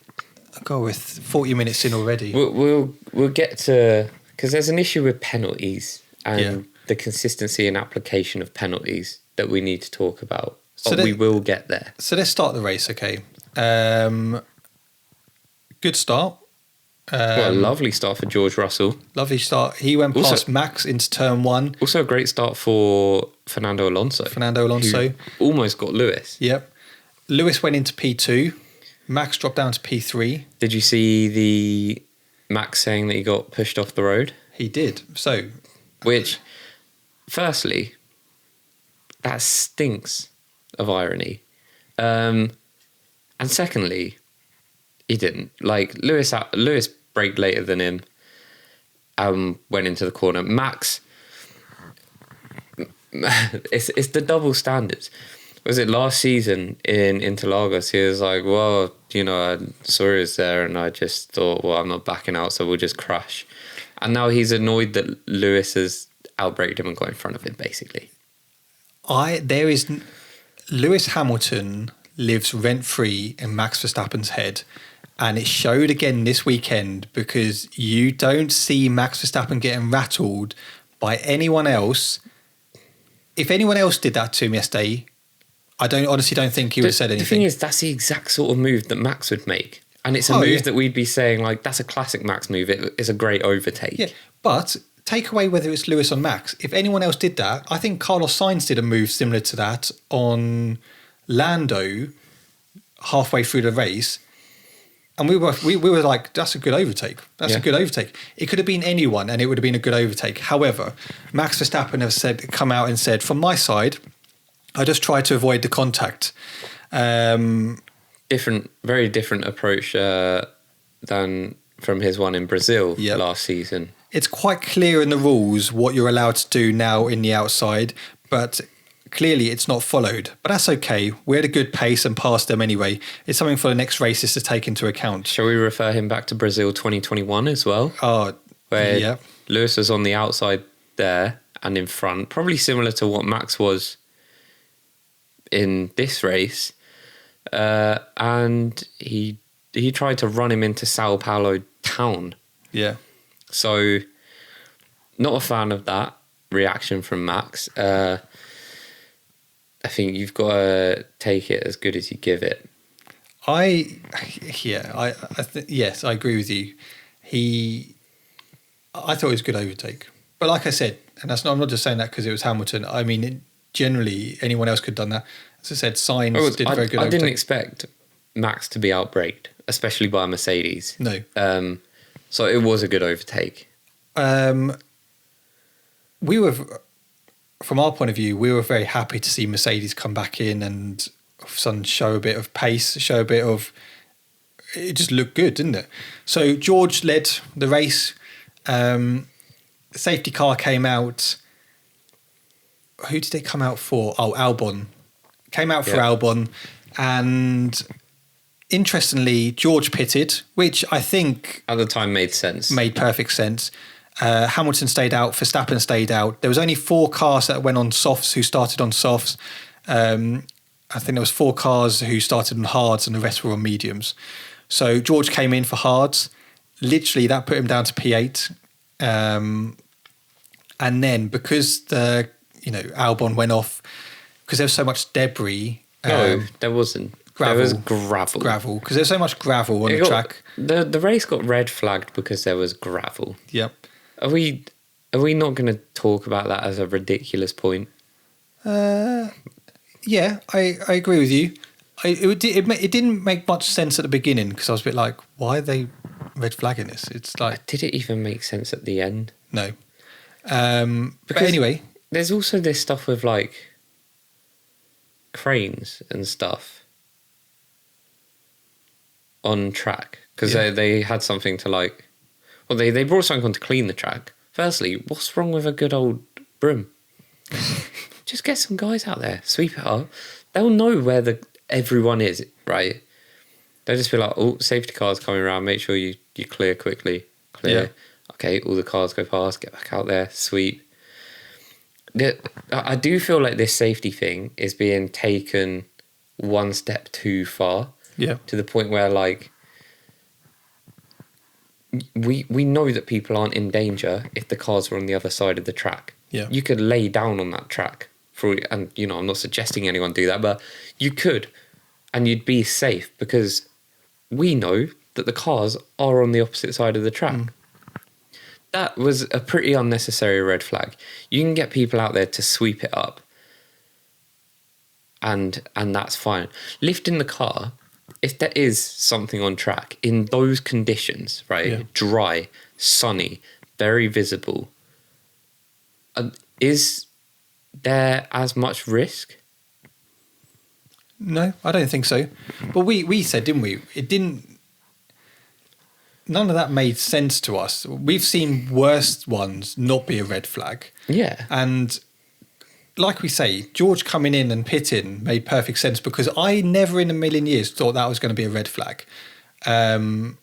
Speaker 2: God, we're 40 minutes in already.
Speaker 1: We'll get to... Because there's an issue with penalties and the consistency and application of penalties that we need to talk about. So we will get there.
Speaker 2: So let's start the race, okay? Good start.
Speaker 1: What a lovely start for George Russell.
Speaker 2: Lovely start. He went past Max into turn 1.
Speaker 1: Also a great start for Fernando Alonso. Who almost got Lewis.
Speaker 2: Yep. Lewis went into P2. Max dropped down to P3.
Speaker 1: Did you see the Max saying that he got pushed off the road?
Speaker 2: He did. So,
Speaker 1: which, firstly, that stinks of irony. And secondly, he didn't. Like, Lewis braked later than him, went into the corner. Max, it's the double standards. Was it last season in Interlagos? He was like, well, I saw he was there and I just thought, well, I'm not backing out, so we'll just crash. And now he's annoyed that Lewis has outbraked him and got in front of him, basically.
Speaker 2: Lewis Hamilton lives rent-free in Max Verstappen's head. And it showed again this weekend because you don't see Max Verstappen getting rattled by anyone else. If anyone else did that to him yesterday, I honestly don't think he would have said anything.
Speaker 1: The thing is, that's the exact sort of move that Max would make. And it's a move that we'd be saying, like, that's a classic Max move. It's a great overtake.
Speaker 2: Yeah, but take away whether it's Lewis or Max. If anyone else did that, I think Carlos Sainz did a move similar to that on Lando halfway through the race. And we were like, that's a good overtake. That's a good overtake. It could have been anyone and it would have been a good overtake. However, Max Verstappen has come out and said, from my side, I just try to avoid the contact.
Speaker 1: Very different approach than from his one in Brazil last season.
Speaker 2: It's quite clear in the rules what you're allowed to do now in the outside, but clearly it's not followed. But that's okay. We're at a good pace and past them anyway. It's something for the next races to take into account.
Speaker 1: Shall we refer him back to Brazil 2021 as well? Where Lewis was on the outside there and in front, probably similar to what Max was in this race. and he tried to run him into Sao Paulo town.
Speaker 2: Yeah.
Speaker 1: So, not a fan of that reaction from Max. I think you've got to take it as good as you give it.
Speaker 2: Yes, I agree with you. I thought it was a good overtake. But like I said, and I'm not just saying that because it was Hamilton. I mean, generally, anyone else could have done that. As I said, Sainz did a very good overtake.
Speaker 1: I didn't expect Max to be outbraked, especially by Mercedes.
Speaker 2: No.
Speaker 1: So it was a good overtake.
Speaker 2: We were, from our point of view, we were very happy to see Mercedes come back in and show a bit of pace, show a bit of... It just looked good, didn't it? So George led the race. Safety car came out. Who did they come out for? Oh, Albon. Came out for Albon. And interestingly, George pitted, which I think...
Speaker 1: At the time made sense.
Speaker 2: Made perfect sense. Hamilton stayed out. Verstappen stayed out. There was only 4 cars that went on softs who started on softs. I think there was 4 cars who started on hards and the rest were on mediums. So George came in for hards. Literally, that put him down to P8. And then because Albon went off, because there was so much debris.
Speaker 1: No, there wasn't.
Speaker 2: Gravel.
Speaker 1: There was gravel.
Speaker 2: Gravel, because there's so much gravel on the track.
Speaker 1: The race got red flagged because there was gravel.
Speaker 2: Yep.
Speaker 1: Are we not going to talk about that as a ridiculous point?
Speaker 2: Yeah, I agree with you. It didn't make much sense at the beginning because I was a bit like, why are they red flagging this? It's like...
Speaker 1: Did it even make sense at the end?
Speaker 2: No. But anyway...
Speaker 1: There's also this stuff with like cranes and stuff on track because they had something to like... Well, they brought something on to clean the track. Firstly, what's wrong with a good old broom? Just get some guys out there, sweep it up. They'll know where everyone is, right? They'll just be like, oh, safety car's coming around, make sure you clear quickly. Clear. Yeah. Okay, all the cars go past, get back out there, sweep. I do feel like this safety thing is being taken one step too far.
Speaker 2: Yeah.
Speaker 1: To the point where, like, we know that people aren't in danger if the cars are on the other side of the track.
Speaker 2: Yeah.
Speaker 1: You could lay down on that track and I'm not suggesting anyone do that, but you could, and you'd be safe because we know that the cars are on the opposite side of the track. That was a pretty unnecessary red flag. You can get people out there to sweep it up, and that's fine. Lifting the car, if there is something on track in those conditions, right? Yeah. Dry, sunny, very visible. Is there as much risk?
Speaker 2: No, I don't think so. But we said, didn't we? It didn't... None of that made sense to us. We've seen worse ones not be a red flag.
Speaker 1: Yeah.
Speaker 2: And like we say, George coming in and pitting made perfect sense because I never in a million years thought that was going to be a red flag. And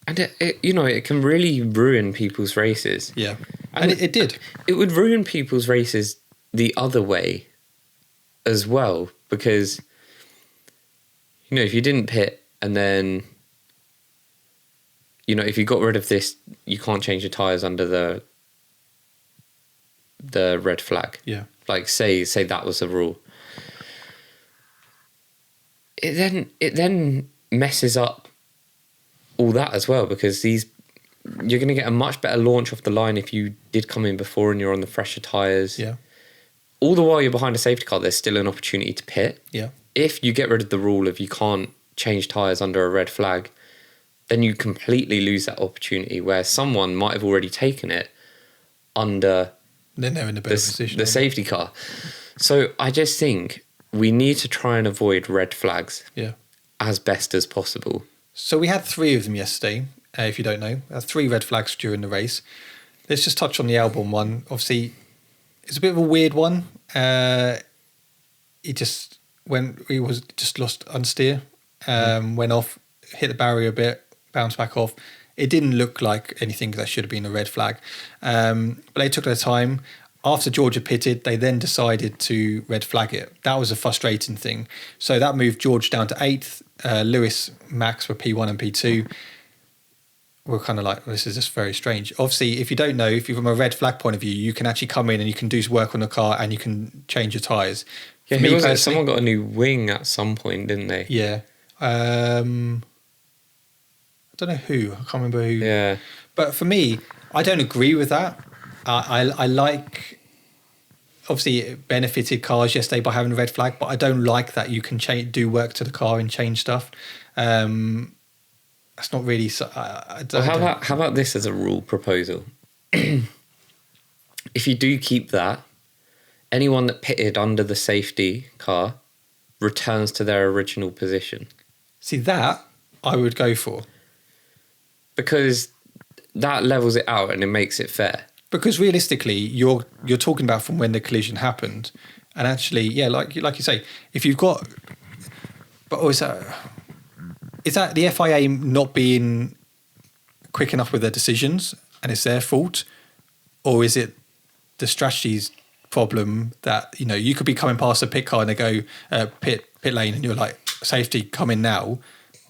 Speaker 1: it can really ruin people's races.
Speaker 2: Yeah. And it did.
Speaker 1: It would ruin people's races the other way as well because, if you didn't pit and then... if you got rid of this, you can't change your tyres under the red flag.
Speaker 2: Yeah.
Speaker 1: Like say that was a rule. It then messes up all that as well because you're going to get a much better launch off the line if you did come in before and you're on the fresher tyres.
Speaker 2: Yeah.
Speaker 1: All the while you're behind a safety car, there's still an opportunity to pit.
Speaker 2: Yeah.
Speaker 1: If you get rid of the rule of you can't change tyres under a red flag, then you completely lose that opportunity where someone might have already taken it under
Speaker 2: then they're in a better position,
Speaker 1: the safety car. So I just think we need to try and avoid red flags as best as possible.
Speaker 2: So we had 3 of them yesterday, if you don't know. 3 red flags during the race. Let's just touch on the Albon one. Obviously, it's a bit of a weird one. He just lost understeer, went off, hit the barrier a bit, bounced back off. It didn't look like anything that should have been a red flag. But they took their time. after George pitted, they then decided to red flag it. That was a frustrating thing. So that moved George down to 8th. Lewis, Max were P1 and P2. We're kind of like, this is just very strange. Obviously, if you don't know, if you're from a red flag point of view, you can actually come in and you can do work on the car and you can change your tyres.
Speaker 1: Yeah, someone got a new wing at some point, didn't they?
Speaker 2: Yeah. I don't know who. I can't remember who.
Speaker 1: Yeah.
Speaker 2: But for me, I don't agree with that. I like, obviously it benefited cars yesterday by having a red flag, but I don't like that you can do work to the car and change stuff. That's not really.
Speaker 1: How about this as a rule proposal? If you do keep that, anyone that pitted under the safety car returns to their original position.
Speaker 2: See, that I would go for.
Speaker 1: Because that levels it out and it makes it fair. Because
Speaker 2: realistically, you're talking about from when the collision happened, and actually, yeah, like you say, if you've got, but is that the FIA not being quick enough with their decisions and it's their fault, or is it the strategy's problem that you could be coming past a pit car and they go pit lane and you're like, safety, come in now,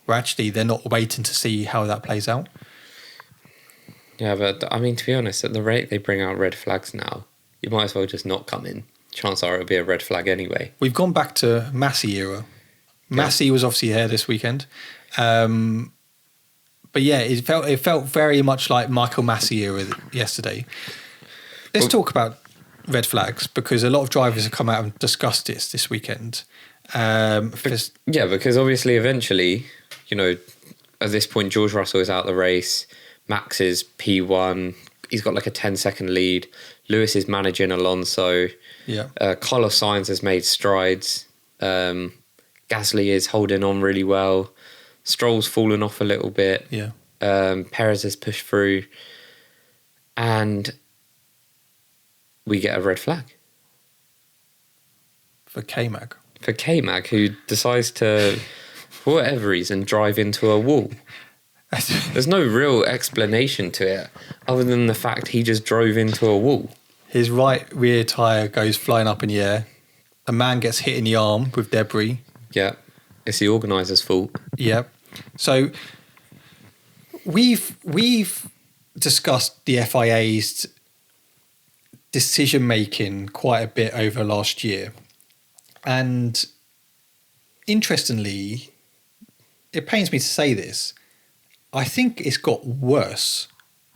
Speaker 2: where actually they're not waiting to see how that plays out.
Speaker 1: Yeah, but I mean, to be honest, at the rate they bring out red flags now, you might as well just not come in. Chances are it'll be a red flag anyway.
Speaker 2: We've gone back to Massey era. Massey was obviously here this weekend. But yeah, it felt very much like Michael Massey era yesterday. Let's talk about red flags, because a lot of drivers have come out and discussed this weekend.
Speaker 1: Because obviously eventually, at this point, George Russell is out the race. Max is P1. He's got like a 10-second lead. Lewis is managing Alonso.
Speaker 2: Yeah.
Speaker 1: Carlos Sainz has made strides. Gasly is holding on really well. Stroll's fallen off a little bit.
Speaker 2: Yeah.
Speaker 1: Perez has pushed through. And we get a red flag.
Speaker 2: For K-Mag.
Speaker 1: For K-Mag, who decides to, for whatever reason, drive into a wall. There's no real explanation to it other than the fact he just drove into a wall.
Speaker 2: His right rear tyre goes flying up in the air. A man gets hit in the arm with debris.
Speaker 1: Yeah, it's the organiser's fault.
Speaker 2: Yeah. So we've discussed the FIA's decision making quite a bit over last year. And interestingly, it pains me to say this, I think it's got worse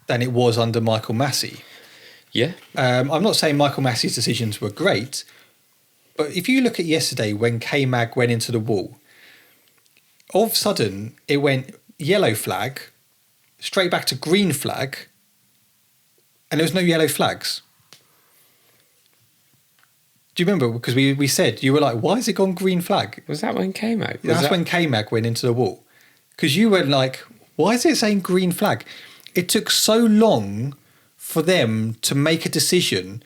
Speaker 2: than it was under Michael Massey.
Speaker 1: Yeah.
Speaker 2: I'm not saying Michael Massey's decisions were great, but if you look at yesterday when K-Mag went into the wall, all of a sudden it went yellow flag, straight back to green flag, and there was no yellow flags. Do you remember? Because we said, you were like, why has it gone green flag?
Speaker 1: Was that when K-Mag?
Speaker 2: That's when K-Mag went into the wall. Because you were like, why is it saying green flag? It took so long for them to make a decision.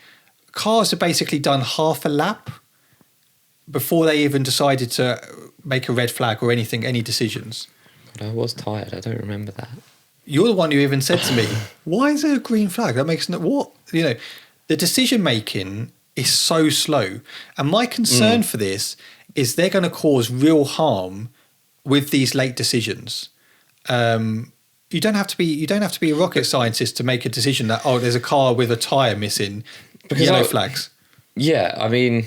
Speaker 2: Cars have basically done half a lap before they even decided to make a red flag or anything, any decisions.
Speaker 1: But I was tired. I don't remember that.
Speaker 2: You're the one who even said to me, why is there a green flag? That makes no... What? The decision making is so slow. And my concern for this is they're going to cause real harm with these late decisions. You don't have to be a rocket scientist to make a decision that, there's a car with a tyre missing, yellow flags.
Speaker 1: Yeah, I mean,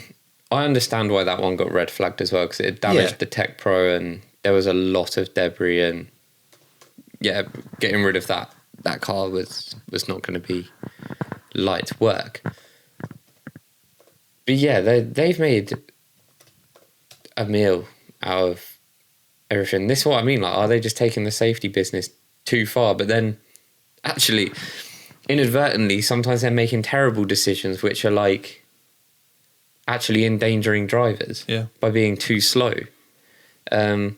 Speaker 1: I understand why that one got red flagged as well, because it damaged the Tech Pro and there was a lot of debris, and getting rid of that car was not going to be light work. But yeah, they've made a meal out of everything. This is what I mean. Like, are they just taking the safety business too far? But then, actually, inadvertently, sometimes they're making terrible decisions, which are like actually endangering drivers by being too slow. And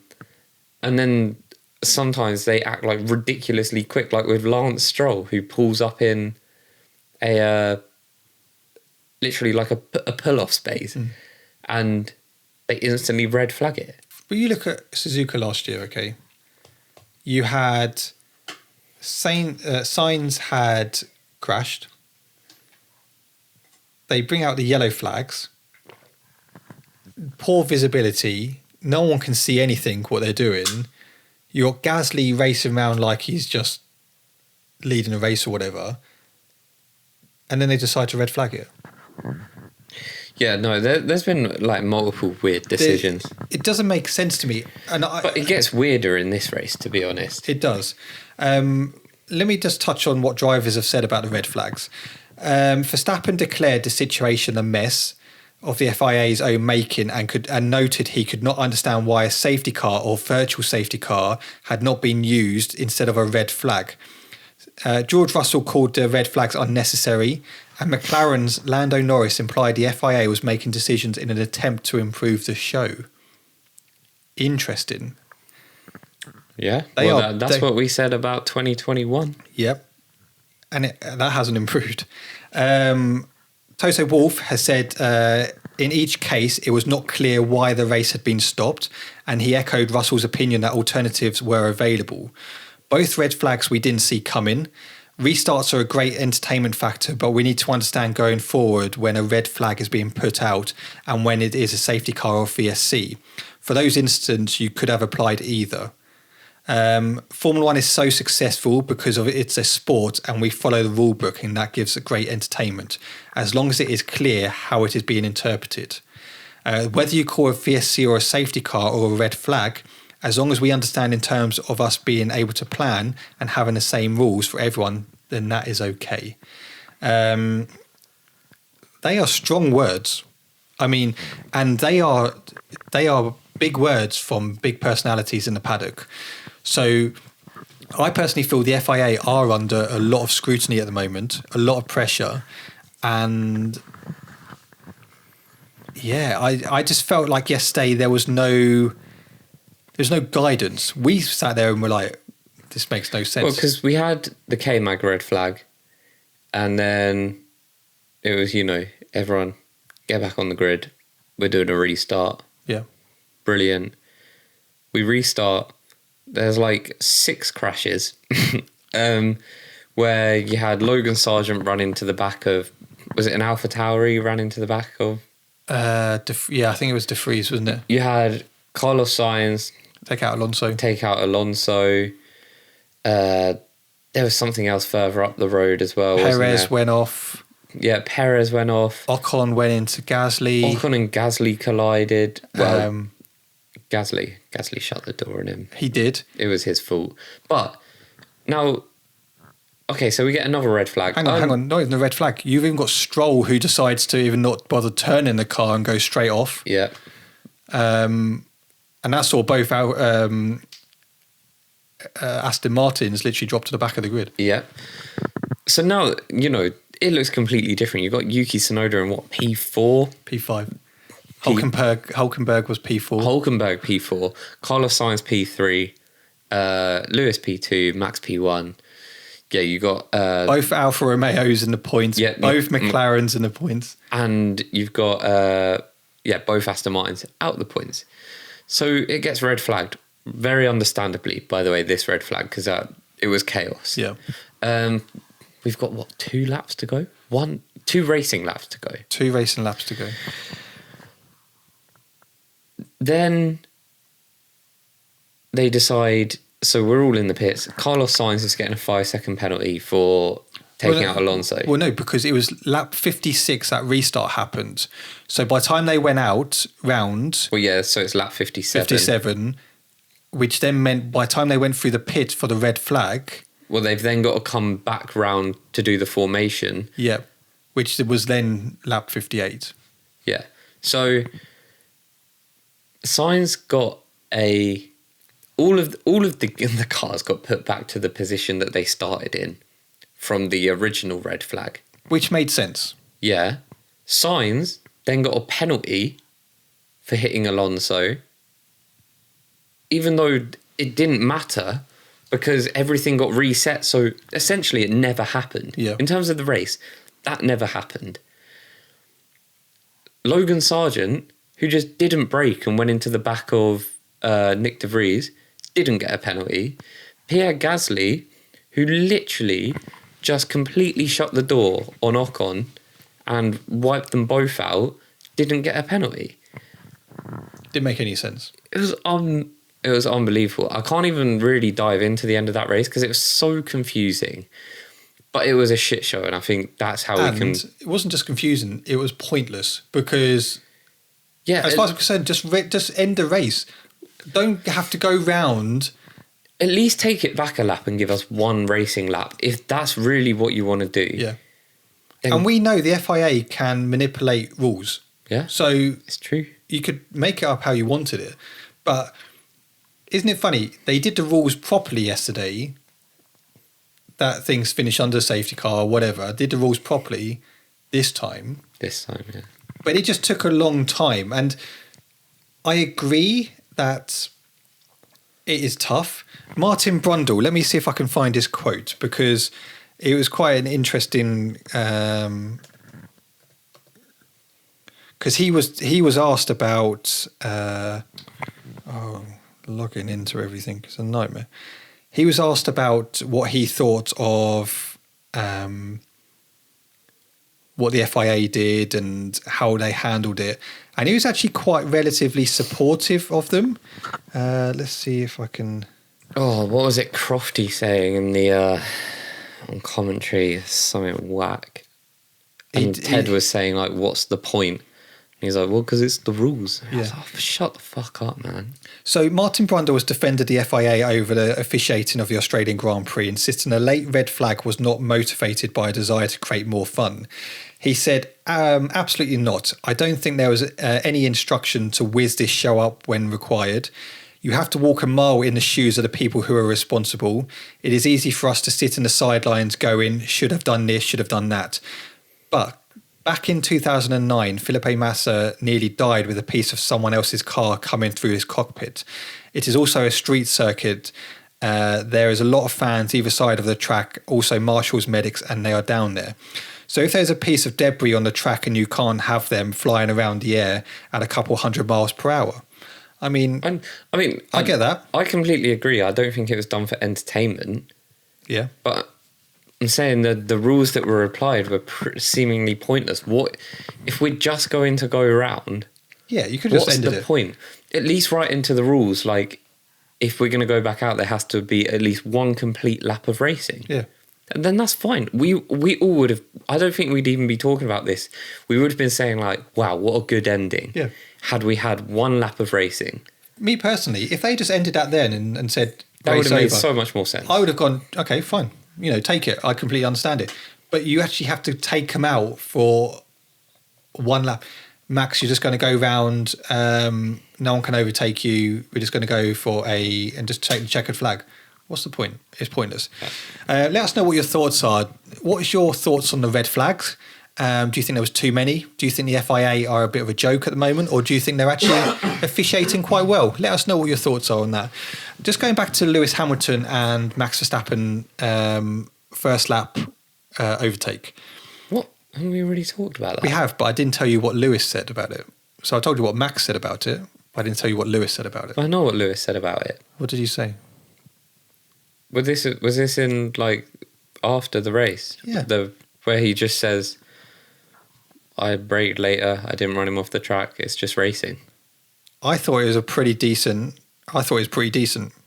Speaker 1: then sometimes they act like ridiculously quick, like with Lance Stroll, who pulls up in a literally like a pull-off space, and they instantly red flag it.
Speaker 2: But you look at Suzuka last year, okay? You had Sainz had crashed. they bring out the yellow flags. Poor visibility. No one can see anything what they're doing. You got Gasly racing around like he's just leading a race or whatever. And then they decide to red flag it.
Speaker 1: Yeah, no, there's been like multiple weird decisions.
Speaker 2: It doesn't make sense to me.
Speaker 1: But it gets weirder in this race, to be honest.
Speaker 2: It does. Let me just touch on what drivers have said about the red flags. Verstappen declared the situation a mess of the FIA's own making and noted he could not understand why a safety car or virtual safety car had not been used instead of a red flag. George Russell called the red flags unnecessary, and McLaren's Lando Norris implied the FIA was making decisions in an attempt to improve the show. Interesting.
Speaker 1: Yeah, that's what we said about 2021.
Speaker 2: Yep, and that hasn't improved. Toto Wolff has said in each case it was not clear why the race had been stopped, and he echoed Russell's opinion that alternatives were available. Both red flags we didn't see coming. Restarts are a great entertainment factor, but we need to understand going forward when a red flag is being put out and when it is a safety car or VSC. For those instances, you could have applied either. Formula One is so successful because of it's a sport and we follow the rule book, and that gives a great entertainment, as long as it is clear how it is being interpreted. Whether you call a VSC or a safety car or a red flag, as long as we understand in terms of us being able to plan and having the same rules for everyone, then that is okay. They are strong words. I mean, and they are big words from big personalities in the paddock. So I personally feel the FIA are under a lot of scrutiny at the moment, a lot of pressure. And yeah, I just felt like yesterday there's no guidance. We sat there and were like, this makes no sense.
Speaker 1: Well, because we had the K-Mag red flag, and then it was, everyone get back on the grid. We're doing a restart.
Speaker 2: Yeah.
Speaker 1: Brilliant. We restart. There's like 6 crashes where you had Logan Sargent run into the back of, was it an Alpha Tauri ran into the back of?
Speaker 2: I think it was De Vries, wasn't it?
Speaker 1: You had Carlos Sainz
Speaker 2: take out Alonso.
Speaker 1: There was something else further up the road as well.
Speaker 2: Perez went off.
Speaker 1: Yeah, Perez went off.
Speaker 2: Ocon went into Gasly.
Speaker 1: Ocon and Gasly collided. Well, Gasly shut the door on him.
Speaker 2: He did.
Speaker 1: It was his fault. But now, okay, so we get another red flag.
Speaker 2: Hang on, not even a red flag. You've even got Stroll, who decides to even not bother turning the car and go straight off.
Speaker 1: Yeah.
Speaker 2: And that saw both our Aston Martins literally drop to the back of the grid.
Speaker 1: Yeah. So now, it looks completely different. You've got Yuki Tsunoda in what, P4?
Speaker 2: P5. Hulkenberg was P4.
Speaker 1: Hulkenberg P4. Carlos Sainz P3. Lewis P2. Max P1. Yeah, you got...
Speaker 2: both Alfa Romeos in the points. Yeah, both McLarens in the points.
Speaker 1: And you've got, both Aston Martins out the points. So it gets red flagged. Very understandably, by the way, this red flag, because it was chaos.
Speaker 2: Yeah.
Speaker 1: We've got, 2 laps to go? 2 racing laps to go.
Speaker 2: 2 racing laps to go.
Speaker 1: Then they decide, so we're all in the pits. Carlos Sainz is getting a 5-second penalty for taking out Alonso.
Speaker 2: Well, no, because it was lap 56 that restart happened. So by the time they went out round...
Speaker 1: Well, yeah, so it's lap 57.
Speaker 2: 57, which then meant by the time they went through the pit for the red flag...
Speaker 1: Well, they've then got to come back round to do the formation.
Speaker 2: Yeah, which was then lap 58.
Speaker 1: Yeah. So Sainz got all of the cars got put back to the position that they started in from the original red flag.
Speaker 2: Which made sense.
Speaker 1: Yeah. Sainz then got a penalty for hitting Alonso, even though it didn't matter because everything got reset. So essentially it never happened.
Speaker 2: Yeah.
Speaker 1: In terms of the race, that never happened. Logan Sargent, who just didn't brake and went into the back of Nick De Vries, didn't get a penalty. Pierre Gasly, who literally just completely shut the door on Ocon and wiped them both out, didn't get a penalty.
Speaker 2: Didn't make any sense.
Speaker 1: It was unbelievable. I can't even really dive into the end of that race because it was so confusing. But it was a shit show, and I think that's how we can.
Speaker 2: It wasn't just confusing; it was pointless because, as far as I'm concerned, just end the race. Don't have to go round.
Speaker 1: At least take it back a lap and give us one racing lap if that's really what you want to do.
Speaker 2: Yeah, and we know the FIA can manipulate rules.
Speaker 1: Yeah,
Speaker 2: so
Speaker 1: it's true.
Speaker 2: You could make it up how you wanted it, but isn't it funny? They did the rules properly yesterday. That things finish under a safety car or whatever, did the rules properly this time.
Speaker 1: Yeah.
Speaker 2: But it just took a long time. And I agree that it is tough. Martin Brundle, let me see if I can find his quote, because it was quite an interesting... because he was asked about... logging into everything is a nightmare. He was asked about what he thought of what the FIA did and how they handled it. And he was actually quite relatively supportive of them. Let's see if I can...
Speaker 1: Oh, what was it Crofty saying in the on commentary? Something whack. And Ted was saying, like, what's the point? He's like, well, because it's the rules. Yeah. I was like, shut the fuck up, man.
Speaker 2: So Martin Brundle has defended the FIA over the officiating of the Australian Grand Prix, insisting a late red flag was not motivated by a desire to create more fun. He said, absolutely not. I don't think there was any instruction to whiz this show up when required. You have to walk a mile in the shoes of the people who are responsible. It is easy for us to sit in the sidelines going, should have done this, should have done that. But back in 2009, Felipe Massa nearly died with a piece of someone else's car coming through his cockpit. It is also a street circuit. There is a lot of fans either side of the track, also marshals, medics, and they are down there. So if there's a piece of debris on the track and you can't have them flying around the air at a couple 100 miles per hour. I get that.
Speaker 1: I completely agree. I don't think it was done for entertainment.
Speaker 2: Yeah.
Speaker 1: But I'm saying that the rules that were applied were seemingly pointless. What if we're just going to go around?
Speaker 2: Yeah, you could just end it.
Speaker 1: What's the point? At least write into the rules, like, if we're going to go back out, there has to be at least one complete lap of racing.
Speaker 2: Yeah.
Speaker 1: And then that's fine. We all would have... I don't think we'd even be talking about this. We would have been saying, like, wow, what a good ending.
Speaker 2: Yeah.
Speaker 1: Had we had one lap of racing.
Speaker 2: Me personally, if they just ended that then and said...
Speaker 1: That would have made so much more sense.
Speaker 2: I would have gone, okay, fine. Take it. I completely understand it. But you actually have to take them out for one lap. Max, you're just going to go round. No one can overtake you. We're just going to go for and just take the checkered flag. What's the point? It's pointless. Yeah. Let us know what your thoughts are. What is your thoughts on the red flags? Do you think there was too many? Do you think the FIA are a bit of a joke at the moment? Or do you think they're actually officiating quite well? Let us know what your thoughts are on that. Just going back to Lewis Hamilton and Max Verstappen first lap overtake.
Speaker 1: What? Haven't we already talked about that?
Speaker 2: We have, but I didn't tell you what Lewis said about it. So I told you what Max said about it, but I didn't tell you what Lewis said about it.
Speaker 1: I know what Lewis said about it.
Speaker 2: What did you say?
Speaker 1: Was this in, like, after the race?
Speaker 2: Yeah.
Speaker 1: Where he just says... I braked later. I didn't run him off the track. It's just racing.
Speaker 2: I thought it was pretty decent.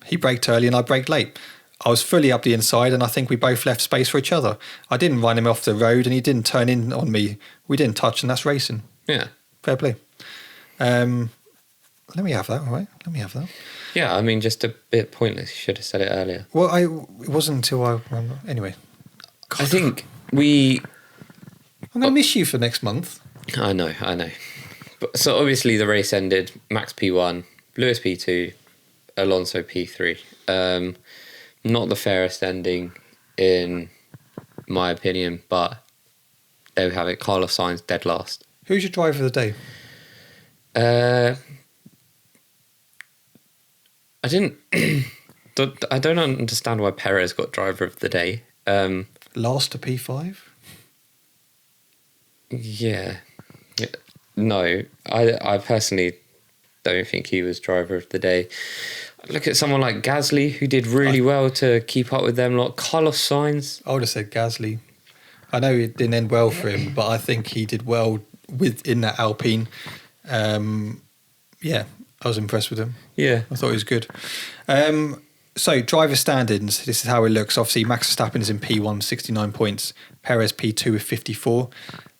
Speaker 2: He braked early and I braked late. I was fully up the inside and I think we both left space for each other. I didn't run him off the road and he didn't turn in on me. We didn't touch and that's racing.
Speaker 1: Yeah.
Speaker 2: Fair play. Let me have that, all right? Let me have that.
Speaker 1: Yeah, I mean, just a bit pointless. You should have said it earlier.
Speaker 2: Well, it wasn't until anyway.
Speaker 1: God. I think we...
Speaker 2: I'm going to miss you for next month.
Speaker 1: I know. But, so obviously the race ended. Max P1, Lewis P2, Alonso P3. Not the fairest ending in my opinion, but there we have it. Carlos Sainz dead last.
Speaker 2: Who's your driver of the day?
Speaker 1: I don't understand why Perez got driver of the day.
Speaker 2: Last to P5?
Speaker 1: Yeah. No, I personally don't think he was driver of the day. Look at someone like Gasly, who did really well to keep up with them. Like Carlos Sainz.
Speaker 2: I would have said Gasly. I know it didn't end well for him, but I think he did well within that Alpine. Yeah, I was impressed with him.
Speaker 1: Yeah.
Speaker 2: I thought he was good. So driver standings, this is how it looks. Obviously, Max Verstappen is in P1, 69 points. Perez P2 with 54.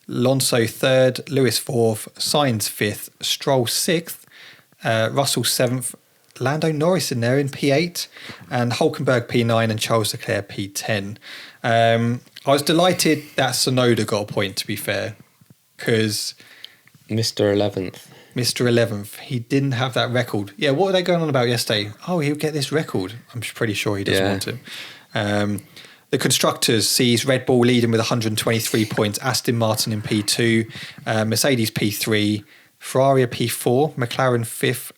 Speaker 2: Alonso 3rd, Lewis 4th, Sainz 5th, Stroll 6th, Russell 7th, Lando Norris in there in P8, and Hulkenberg P9 and Charles Leclerc P10. I was delighted that Tsunoda got a point, to be fair, because
Speaker 1: Mr. 11th.
Speaker 2: Mr. 11th, he didn't have that record. Yeah, what were they going on about yesterday? Oh, he'll get this record. I'm pretty sure he doesn't want to. The Constructors sees Red Bull leading with 123 points, Aston Martin in P2, Mercedes P3, Ferrari P4, McLaren 5th,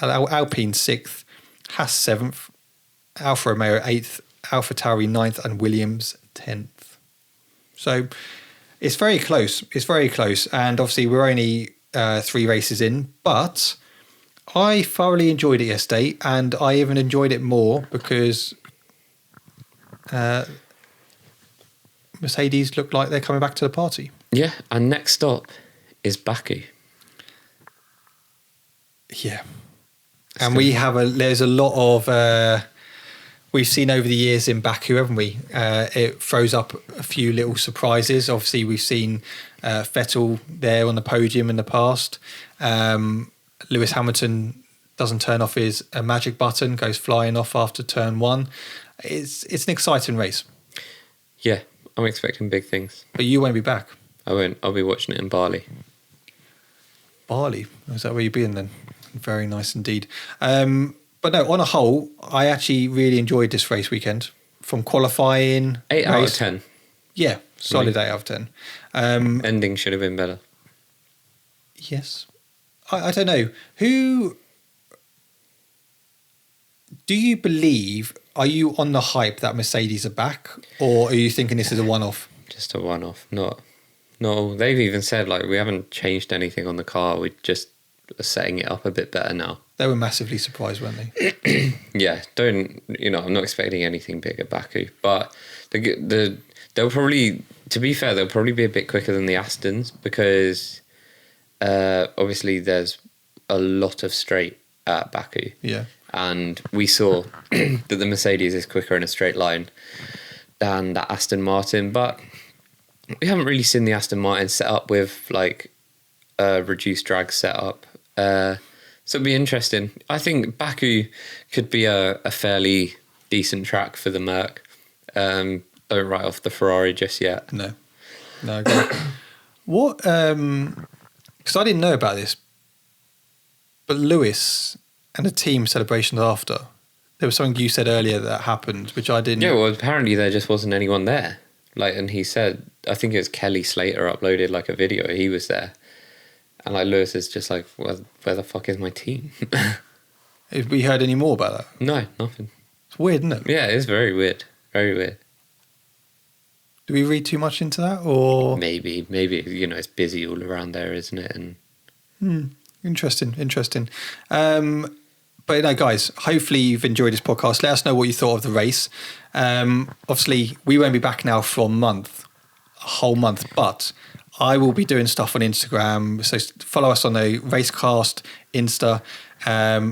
Speaker 2: Alpine 6th, Haas 7th, Alfa Romeo 8th, Alfa Tauri 9th, and Williams 10th. So it's very close. It's very close. And obviously we're only 3 races in, but I thoroughly enjoyed it yesterday, and I even enjoyed it more because Mercedes look like they're coming back to the party.
Speaker 1: Yeah, and next stop is Baku.
Speaker 2: Yeah. And there's a lot of, we've seen over the years in Baku, haven't we? It throws up a few little surprises. Obviously, we've seen Vettel there on the podium in the past. Lewis Hamilton doesn't turn off his magic button, goes flying off after turn 1. It's an exciting race.
Speaker 1: Yeah, I'm expecting big things.
Speaker 2: But you won't be back.
Speaker 1: I won't. I'll be watching it in Bali.
Speaker 2: Bali? Is that where you're being then? Very nice indeed. But no, on a whole, I actually really enjoyed this race weekend. From qualifying...
Speaker 1: 8 out of 10.
Speaker 2: Yeah, solid 8 out of 10.
Speaker 1: Ending should have been better.
Speaker 2: Yes. I don't know. Who... Do you believe... Are you on the hype that Mercedes are back? Or are you thinking this is a one-off?
Speaker 1: Just a one-off. No, they've even said, like, we haven't changed anything on the car. We just are setting it up a bit better now.
Speaker 2: They were massively surprised, weren't they?
Speaker 1: Yeah, I'm not expecting anything big at Baku. But they'll probably, to be fair, they'll probably be a bit quicker than the Astons because obviously there's a lot of straight at Baku.
Speaker 2: Yeah.
Speaker 1: And we saw that the Mercedes is quicker in a straight line than the Aston Martin. But we haven't really seen the Aston Martin set up with like a reduced drag setup. So it'll be interesting. I think Baku could be a fairly decent track for the Merc. Don't write off the Ferrari just yet.
Speaker 2: No. What? Because I didn't know about this, but Lewis and the team celebrations after, there was something you said earlier that happened, which I didn't.
Speaker 1: Yeah, well, apparently there just wasn't anyone there. Like, and he said, I think it was Kelly Slater uploaded like a video. He was there, and like Lewis is just like, well, where the fuck is my team?
Speaker 2: Have we heard any more about that?
Speaker 1: No, nothing.
Speaker 2: It's weird, isn't it?
Speaker 1: Yeah, it's very weird. Very weird.
Speaker 2: Do we read too much into that, or
Speaker 1: maybe it's busy all around there, isn't it? And
Speaker 2: interesting. But no, guys, hopefully you've enjoyed this podcast. Let us know what you thought of the race. Obviously, we won't be back now for a whole month, but I will be doing stuff on Instagram. So follow us on the Racecast Insta.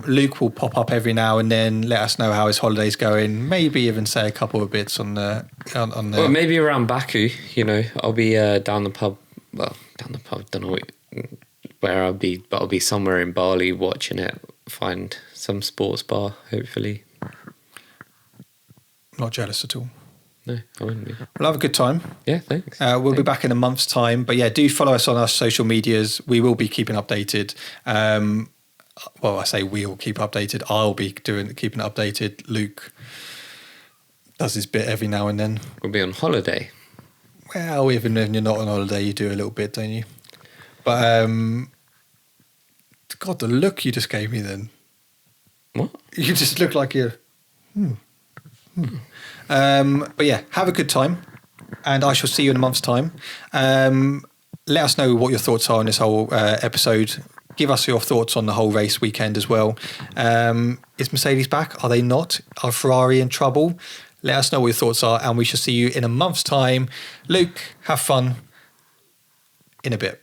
Speaker 2: Luke will pop up every now and then, let us know how his holiday's going. Maybe even say a couple of bits on the.
Speaker 1: Well, maybe around Baku. I'll be down the pub. Well, down the pub. Don't know where I'll be, but I'll be somewhere in Bali watching it. Find some sports bar, hopefully.
Speaker 2: Not jealous at all.
Speaker 1: No, I wouldn't be.
Speaker 2: We'll have a good time.
Speaker 1: Yeah, thanks.
Speaker 2: We'll be back in a month's time. But yeah, do follow us on our social medias. We will be keeping updated. Well, I say we'll keep updated. I'll be keeping updated. Luke does his bit every now and then.
Speaker 1: We'll be on holiday.
Speaker 2: Well, even when you're not on holiday, you do a little bit, don't you? But God, the look you just gave me then.
Speaker 1: What?
Speaker 2: You just look like you're... But yeah, have a good time. And I shall see you in a month's time. Let us know what your thoughts are on this whole episode. Give us your thoughts on the whole race weekend as well. Is Mercedes back? Are they not? Are Ferrari in trouble? Let us know what your thoughts are, and we shall see you in a month's time. Luke, have fun in a bit.